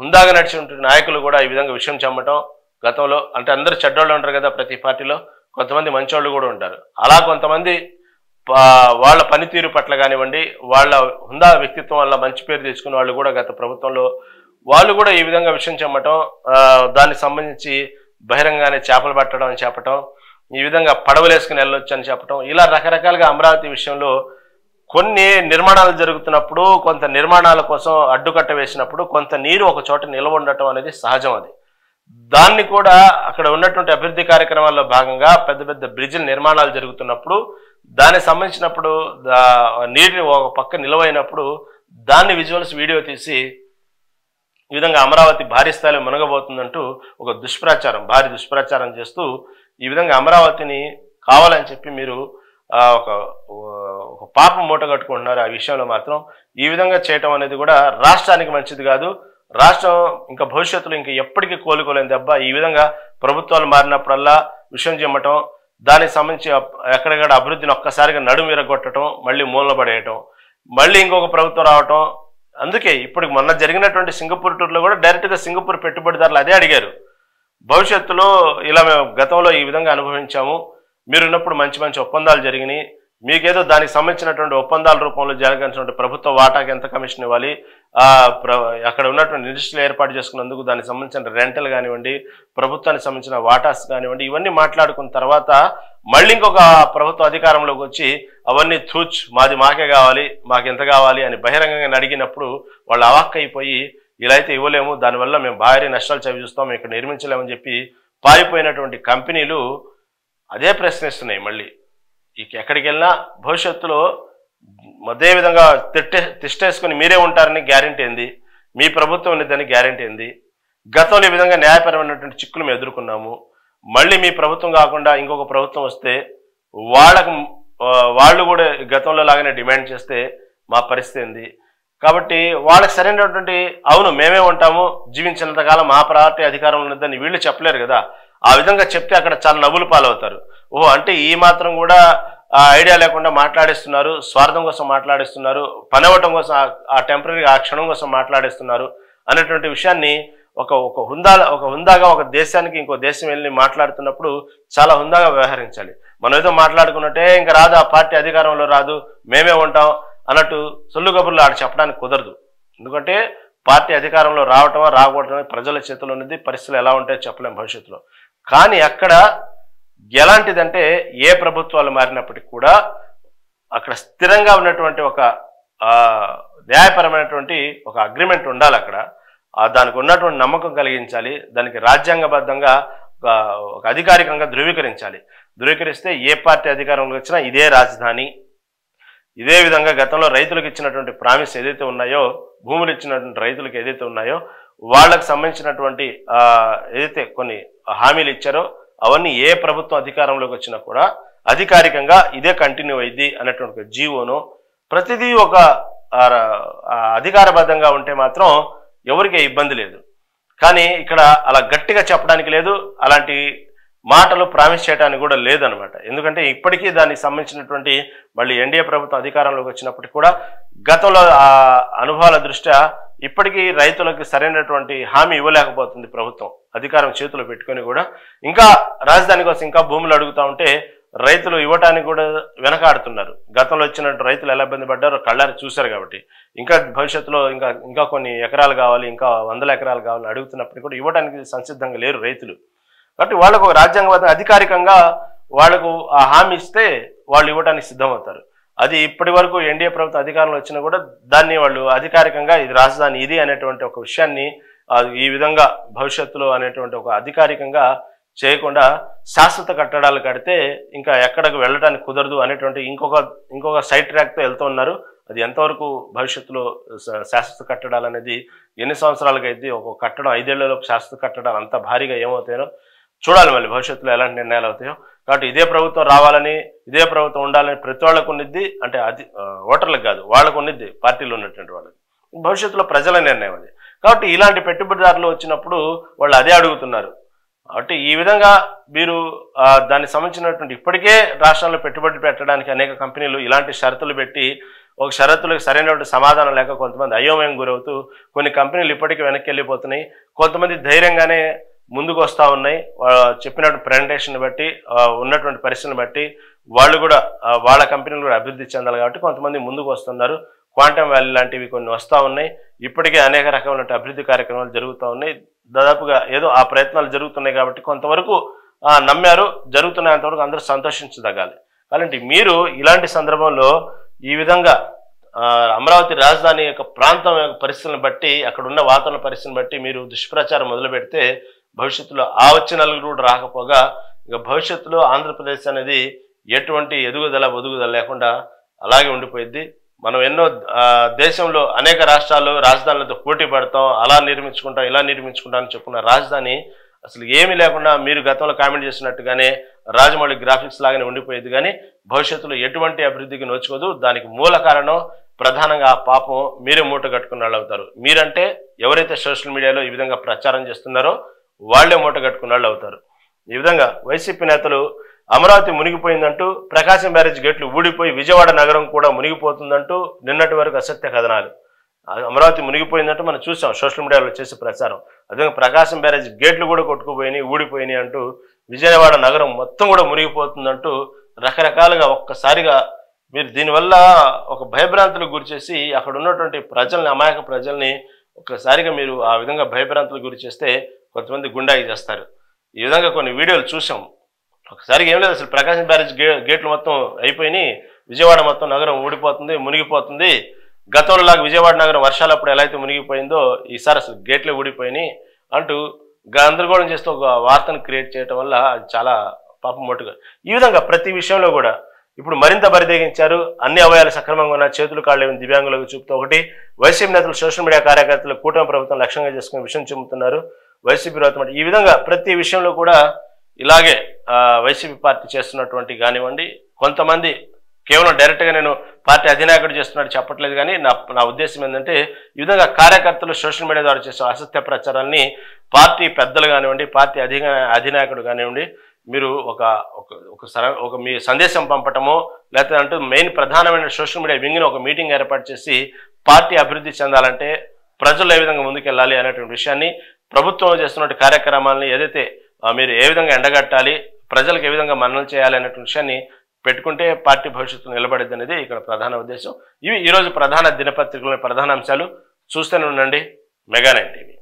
A: హుందాగా నడిచినటువంటి నాయకులు కూడా ఈ విధంగా విషయం చెమ్మటం. గతంలో అంటే అందరూ చెడ్డోళ్ళు ఉంటారు కదా ప్రతి పార్టీలో, కొంతమంది మంచోళ్ళు కూడా ఉంటారు. అలా కొంతమంది వాళ్ళ పనితీరు పట్ల కానివ్వండి వాళ్ళ హుందా వ్యక్తిత్వం వల్ల మంచి పేరు తెచ్చుకున్న వాళ్ళు కూడా గత ప్రభుత్వంలో వాళ్ళు కూడా ఈ విధంగా విషయం చెమ్మటం, దానికి సంబంధించి బహిరంగానే చేపలు పట్టడం అని చెప్పటం, ఈ విధంగా పడవలేసుకుని వెళ్ళొచ్చు అని చెప్పటం, ఇలా రకరకాలుగా అమరావతి విషయంలో కొన్ని నిర్మాణాలు జరుగుతున్నప్పుడు కొంత నిర్మాణాల కోసం అడ్డుకట్ట వేసినప్పుడు కొంత నీరు ఒక చోట నిల్వ ఉండటం అనేది సహజం. అది దాన్ని కూడా అక్కడ ఉన్నటువంటి అభివృద్ధి కార్యక్రమాల్లో భాగంగా పెద్ద పెద్ద బ్రిడ్జిల నిర్మాణాలు జరుగుతున్నప్పుడు దానికి సంబంధించినప్పుడు నీటిని ఒక పక్క నిల్వైనప్పుడు దాన్ని విజువల్స్ వీడియో తీసి ఈ విధంగా అమరావతి భారీ స్థాయిలో మునగబోతుందంటూ ఒక భారీ దుష్ప్రచారం చేస్తూ ఈ విధంగా అమరావతిని కావాలని చెప్పి మీరు ఒక పాపం మూట కట్టుకుంటున్నారు. ఆ విషయంలో మాత్రం ఈ విధంగా చేయటం అనేది కూడా రాష్ట్రానికి మంచిది కాదు. రాష్ట్రం ఇంకా భవిష్యత్తులో ఇంకా ఎప్పటికీ కోలుకోలేని దెబ్బ. ఈ విధంగా ప్రభుత్వాలు మారినప్పుడల్లా విషయం చెమ్మటం, దానికి సంబంధించి ఎక్కడెక్కడ అభివృద్ధిని ఒక్కసారిగా నడుము విరగొట్టడం, మళ్ళీ మూలన పడేయటం, మళ్ళీ ఇంకొక ప్రభుత్వం రావటం. అందుకే ఇప్పుడు మొన్న జరిగినటువంటి సింగపూర్ టూర్లో కూడా డైరెక్ట్గా సింగపూర్ పెట్టుబడిదారులు అదే అడిగారు, భవిష్యత్తులో ఇలా మేము గతంలో ఈ విధంగా అనుభవించాము, మీరున్నప్పుడు మంచి మంచి ఒప్పందాలు జరిగినాయి, మీకేదో దానికి సంబంధించినటువంటి ఒప్పందాల రూపంలో జరగాల్సినటువంటి ప్రభుత్వ వాటాకి ఎంత కమిషన్ ఇవ్వాలి, అక్కడ ఉన్నటువంటి ఇండస్ట్రీలు ఏర్పాటు చేసుకున్నందుకు దానికి సంబంధించిన రెంటల్ కానివ్వండి, ప్రభుత్వానికి సంబంధించిన వాటాస్ కానివ్వండి, ఇవన్నీ మాట్లాడుకున్న తర్వాత మళ్ళీ ఇంకొక ప్రభుత్వ అధికారంలోకి వచ్చి అవన్నీ మాది మాకే కావాలి, మాకు ఎంత కావాలి అని బహిరంగంగా అడిగినప్పుడు వాళ్ళు అవాక్కైపోయి ఇలా అయితే ఇవ్వలేము, దానివల్ల మేము భారీ నష్టాలు చవిచూస్తాం, ఇక్కడ నిర్మించలేమని చెప్పి పారిపోయినటువంటి కంపెనీలు అదే ప్రశ్నిస్తున్నాయి. మళ్ళీ ఎక్కడికి వెళ్ళినా భవిష్యత్తులో అదే విధంగా తిష్టేసుకుని మీరే ఉంటారని గ్యారెంటీ ఏంది, మీ ప్రభుత్వం ఉండేదని గ్యారెంటీ ఏంది? గతంలో ఈ విధంగా న్యాయపరమైనటువంటి చిక్కులు మేము ఎదుర్కొన్నాము, మళ్ళీ మీ ప్రభుత్వం కాకుండా ఇంకొక ప్రభుత్వం వస్తే వాళ్ళు కూడా గతంలో లాగానే డిమాండ్ చేస్తే మా పరిస్థితి ఏంది? కాబట్టి వాళ్ళకి సరైనటువంటి అవును మేమే ఉంటాము, జీవించినంతకాలం మా పార్టీ అధికారంలో ఉన్నదని వీళ్ళు చెప్పలేరు కదా. ఆ విధంగా చెప్తే అక్కడ చాలా నవ్వులు పాలవుతారు. అంటే ఈ మాత్రం కూడా ఐడియా లేకుండా మాట్లాడేస్తున్నారు, స్వార్థం కోసం మాట్లాడేస్తున్నారు, పని అవ్వటం కోసం ఆ టెంపరీ ఆ క్షణం కోసం మాట్లాడేస్తున్నారు అనేటువంటి విషయాన్ని ఒక హుందాగా ఒక దేశానికి ఇంకో దేశం వెళ్ళి మాట్లాడుతున్నప్పుడు చాలా హుందాగా వ్యవహరించాలి. మనం ఏదో మాట్లాడుకున్నట్టే ఇంకా రాదు, ఆ పార్టీ అధికారంలో రాదు, మేమే ఉంటాం అన్నట్టు సొల్లు కబుర్లు ఆడ చెప్పడానికి కుదరదు. ఎందుకంటే పార్టీ అధికారంలో రావటమా రాకపోవటమే ప్రజల చేతిలో ఉన్నది, పరిస్థితులు ఎలా ఉంటాయో చెప్పలేం భవిష్యత్తులో. కానీ అక్కడ ఎలాంటిదంటే ఏ ప్రభుత్వాలు మారినప్పటికీ కూడా అక్కడ స్థిరంగా ఉన్నటువంటి ఒక న్యాయపరమైనటువంటి ఒక అగ్రిమెంట్ ఉండాలి. అక్కడ దానికి ఉన్నటువంటి నమ్మకం కలిగించాలి, దానికి రాజ్యాంగబద్ధంగా ఒక అధికారికంగా ధృవీకరించాలి. ధృవీకరిస్తే ఏ పార్టీ అధికారంలో వచ్చినా ఇదే రాజధాని, ఇదే విధంగా గతంలో రైతులకు ఇచ్చినటువంటి ప్రామిస్ ఏదైతే ఉన్నాయో, భూములు ఇచ్చినటువంటి రైతులకు ఏదైతే ఉన్నాయో వాళ్ళకు సంబంధించినటువంటి ఏదైతే కొన్ని హామీలు ఇచ్చారో అవన్నీ ఏ ప్రభుత్వం అధికారంలోకి వచ్చినా కూడా అధికారికంగా ఇదే కంటిన్యూ అయింది అనేటువంటి జీవోను ప్రతిదీ ఒక అధికారబద్ధంగా ఉంటే మాత్రం ఎవరికి ఇబ్బంది లేదు. కానీ ఇక్కడ అలా గట్టిగా చెప్పడానికి లేదు, అలాంటి మాటలు ప్రామిస్ చేయడానికి కూడా లేదనమాట. ఎందుకంటే ఇప్పటికీ దానికి సంబంధించినటువంటి మళ్ళీ ఎన్డీఏ ప్రభుత్వం అధికారంలోకి వచ్చినప్పటికీ కూడా గతంలో ఆ అనుభవాల దృష్ట్యా ఇప్పటికీ రైతులకు సరైనటువంటి హామీ ఇవ్వలేకపోతుంది ప్రభుత్వం అధికారం చేతిలో పెట్టుకొని కూడా. ఇంకా రాజధాని కోసం ఇంకా భూములు అడుగుతూ ఉంటే రైతులు ఇవ్వటానికి కూడా వెనకాడుతున్నారు. గతంలో వచ్చినట్టు రైతులు ఎలా ఇబ్బంది పడ్డారో కళ్ళారి చూశారు. కాబట్టి ఇంకా భవిష్యత్తులో ఇంకా కొన్ని ఎకరాలు కావాలి, ఇంకా 100 ఎకరాలు కావాలని అడుగుతున్నప్పటికీ కూడా ఇవ్వడానికి సంసిద్ధంగా లేరు రైతులు. కాబట్టి వాళ్ళకు రాజ్యాంగబద్ధ అధికారికంగా వాళ్లకు ఆ హామీ ఇస్తే వాళ్ళు ఇవ్వడానికి సిద్ధమవుతారు. అది ఇప్పటి వరకు ఎన్డీఏ ప్రభుత్వం అధికారంలో వచ్చినా కూడా దాన్ని వాళ్ళు అధికారికంగా ఇది రాజధాని ఇది అనేటువంటి ఒక విషయాన్ని ఈ విధంగా భవిష్యత్తులో అనేటువంటి ఒక అధికారికంగా చేయకుండా శాశ్వత కట్టడాలు కడితే ఇంకా ఎక్కడికి వెళ్ళడానికి కుదరదు అనేటువంటి ఇంకొక సైడ్ ట్రాక్తో వెళ్తూ ఉన్నారు. అది ఎంతవరకు భవిష్యత్తులో శాశ్వత కట్టడాలు అనేది ఎన్ని సంవత్సరాలకు అయితే ఒక కట్టడం 5 ఏళ్లలోపు శాశ్వత కట్టడాలు అంత భారీగా ఏమవుతాయో చూడాలి. మళ్ళీ భవిష్యత్తులో ఎలాంటి నిర్ణయాలు అవుతాయో. కాబట్టి ఇదే ప్రభుత్వం రావాలని, ఇదే ప్రభుత్వం ఉండాలని ప్రతి వాళ్ళకు ఉన్నది, అంటే అది ఓటర్లకు కాదు, వాళ్ళకు ఉన్నది, పార్టీలో ఉన్నటువంటి వాళ్ళకి. భవిష్యత్తులో ప్రజల నిర్ణయం అది. కాబట్టి ఇలాంటి పెట్టుబడిదారులు వచ్చినప్పుడు వాళ్ళు అదే అడుగుతున్నారు. కాబట్టి ఈ విధంగా మీరు దానికి సంబంధించినటువంటి ఇప్పటికే రాష్ట్రాల్లో పెట్టుబడి పెట్టడానికి అనేక కంపెనీలు ఇలాంటి షరతులు పెట్టి ఒక షరతులకు సరైనటువంటి సమాధానం లేక కొంతమంది అయోమయం గురవుతూ కొన్ని కంపెనీలు ఇప్పటికీ వెనక్కి వెళ్ళిపోతున్నాయి. కొంతమంది ధైర్యంగానే ముందుకు వస్తూ ఉన్నాయి. చెప్పినటువంటి ప్రెజెంటేషన్ బట్టి, ఉన్నటువంటి పరిస్థితిని బట్టి వాళ్ళు కూడా వాళ్ళ కంపెనీలు కూడా అభివృద్ధి చెందాలి కాబట్టి కొంతమంది ముందుకు వస్తున్నారు. క్వాంటమ్ వ్యాలీ లాంటివి కొన్ని వస్తూ ఉన్నాయి. ఇప్పటికే అనేక రకమైన అభివృద్ధి కార్యక్రమాలు జరుగుతూ ఉన్నాయి. దాదాపుగా ఏదో ఆ ప్రయత్నాలు జరుగుతున్నాయి కాబట్టి కొంతవరకు నమ్మారు, జరుగుతున్నంతవరకు అందరూ సంతోషించదగాలి. కాబట్టి మీరు ఇలాంటి సందర్భంలో ఈ విధంగా అమరావతి రాజధాని యొక్క ప్రాంతం యొక్క పరిస్థితులను బట్టి, అక్కడ ఉన్న వాతావరణ పరిస్థితిని బట్టి మీరు దుష్ప్రచారం మొదలు పెడితే భవిష్యత్తులో ఆ వచ్చే నలుగురు కూడా రాకపోగా ఇక భవిష్యత్తులో ఆంధ్రప్రదేశ్ అనేది ఎటువంటి ఎదుగుదల ఒదుగుదల లేకుండా అలాగే ఉండిపోయింది. మనం ఎన్నో దేశంలో అనేక రాష్ట్రాల్లో రాజధానులతో పోటీ పడతాం, అలా నిర్మించుకుంటాం, ఇలా నిర్మించుకుంటాం అని చెప్పుకున్న రాజధాని అసలు ఏమీ లేకుండా మీరు గతంలో కామెంట్ చేసినట్టుగానే రాజమౌళి గ్రాఫిక్స్ లాగానే ఉండిపోయేది. కానీ భవిష్యత్తులో ఎటువంటి అభివృద్ధికి నోచుకోదు. దానికి మూల కారణం ప్రధానంగా ఆ పాపం మీరే మూట కట్టుకున్న వాళ్ళు అవుతారు. మీరంటే ఎవరైతే సోషల్ మీడియాలో ఈ విధంగా ప్రచారం చేస్తున్నారో వాళ్లే మూట కట్టుకున్న వాళ్ళు అవుతారు. ఈ విధంగా వైసీపీ నేతలు అమరావతి మునిగిపోయిందంటూ, ప్రకాశం బ్యారేజ్ గేట్లు ఊడిపోయి విజయవాడ నగరం కూడా మునిగిపోతుందంటూ నిన్నటి వరకు అసత్య కథనాలు. అమరావతి మునిగిపోయిందంటూ మనం చూసాం సోషల్ మీడియాలో చేసే ప్రచారం. అదే ప్రకాశం బ్యారేజ్ గేట్లు కూడా కొట్టుకుపోయినాయి, ఊడిపోయినాయి అంటూ, విజయవాడ నగరం మొత్తం కూడా మునిగిపోతుందంటూ రకరకాలుగా ఒక్కసారిగా మీరు దీనివల్ల ఒక భయభ్రాంతులకు గురి చేసి అక్కడ ఉన్నటువంటి ప్రజల్ని, అమాయక ప్రజల్ని ఒక్కసారిగా మీరు ఆ విధంగా భయభ్రాంతులకు గురి చేస్తే కొంతమంది గుండాయి చేస్తారు. ఈ విధంగా కొన్ని వీడియోలు చూసాం. ఒకసారిగా ఏం లేదు, అసలు ప్రకాశం బ్యారేజ్ గేట్లు మొత్తం అయిపోయినాయి, విజయవాడ మొత్తం నగరం ఊడిపోతుంది, మునిగిపోతుంది. గతంలో లాగా విజయవాడ నగరం వర్షాలప్పుడు ఎలా అయితే మునిగిపోయిందో ఈసారి అసలు గేట్లే ఊడిపోయినాయి అంటూ గందరగోళం చేస్తూ ఒక వార్తను క్రియేట్ చేయడం వల్ల అది చాలా పాపం మొట్టుగా. ఈ విధంగా ప్రతి విషయంలో కూడా ఇప్పుడు మరింత బరిదెగించారు. అన్ని అవయాలు సక్రమంగా ఉన్న, చేతులు కాళ్ళు ఏమైనా దివ్యాంగులకు చూపుతూ ఒకటి వైసీపీ నేతలు సోషల్ మీడియా కార్యకర్తలు కూటమి ప్రభుత్వం లక్ష్యంగా చేసుకునే విషయం చెబుతున్నారు. వైసీపీ ప్రభుత్వం ఈ విధంగా ప్రతి విషయంలో కూడా ఇలాగే వైసీపీ పార్టీ చేస్తున్నటువంటి కానివ్వండి, కొంతమంది కేవలం డైరెక్ట్గా నేను పార్టీ అధినాయకుడు చేస్తున్నాడు చెప్పట్లేదు. కానీ నా ఉద్దేశం ఏంటంటే ఈ విధంగా కార్యకర్తలు సోషల్ మీడియా ద్వారా చేసే అసత్య ప్రచారాన్ని పార్టీ పెద్దలు కానివ్వండి, పార్టీ అధినాయకుడు కానివ్వండి, మీరు ఒక మీ సందేశం పంపటమో లేకపోతే మెయిన్ ప్రధానమైన సోషల్ మీడియా వింగ్ని ఒక మీటింగ్ ఏర్పాటు చేసి పార్టీ అభివృద్ధి చెందాలంటే ప్రజలు ఏ విధంగా ముందుకెళ్ళాలి అనేటువంటి విషయాన్ని, ప్రభుత్వం చేస్తున్న కార్యక్రమాలని ఏదైతే మీరు ఏ విధంగా ఎండగట్టాలి, ప్రజలకు ఏ విధంగా మన్ననలు చేయాలి అనేటువంటి విషయాన్ని పెట్టుకుంటే పార్టీ భవిష్యత్తు నిలబడేది అనేది ఇక్కడ ప్రధాన ఉద్దేశం. ఇవి ఈరోజు ప్రధాన దినపత్రికలోని ప్రధాన అంశాలు. చూస్తూనే ఉండండి మెగా 9 టీవీ.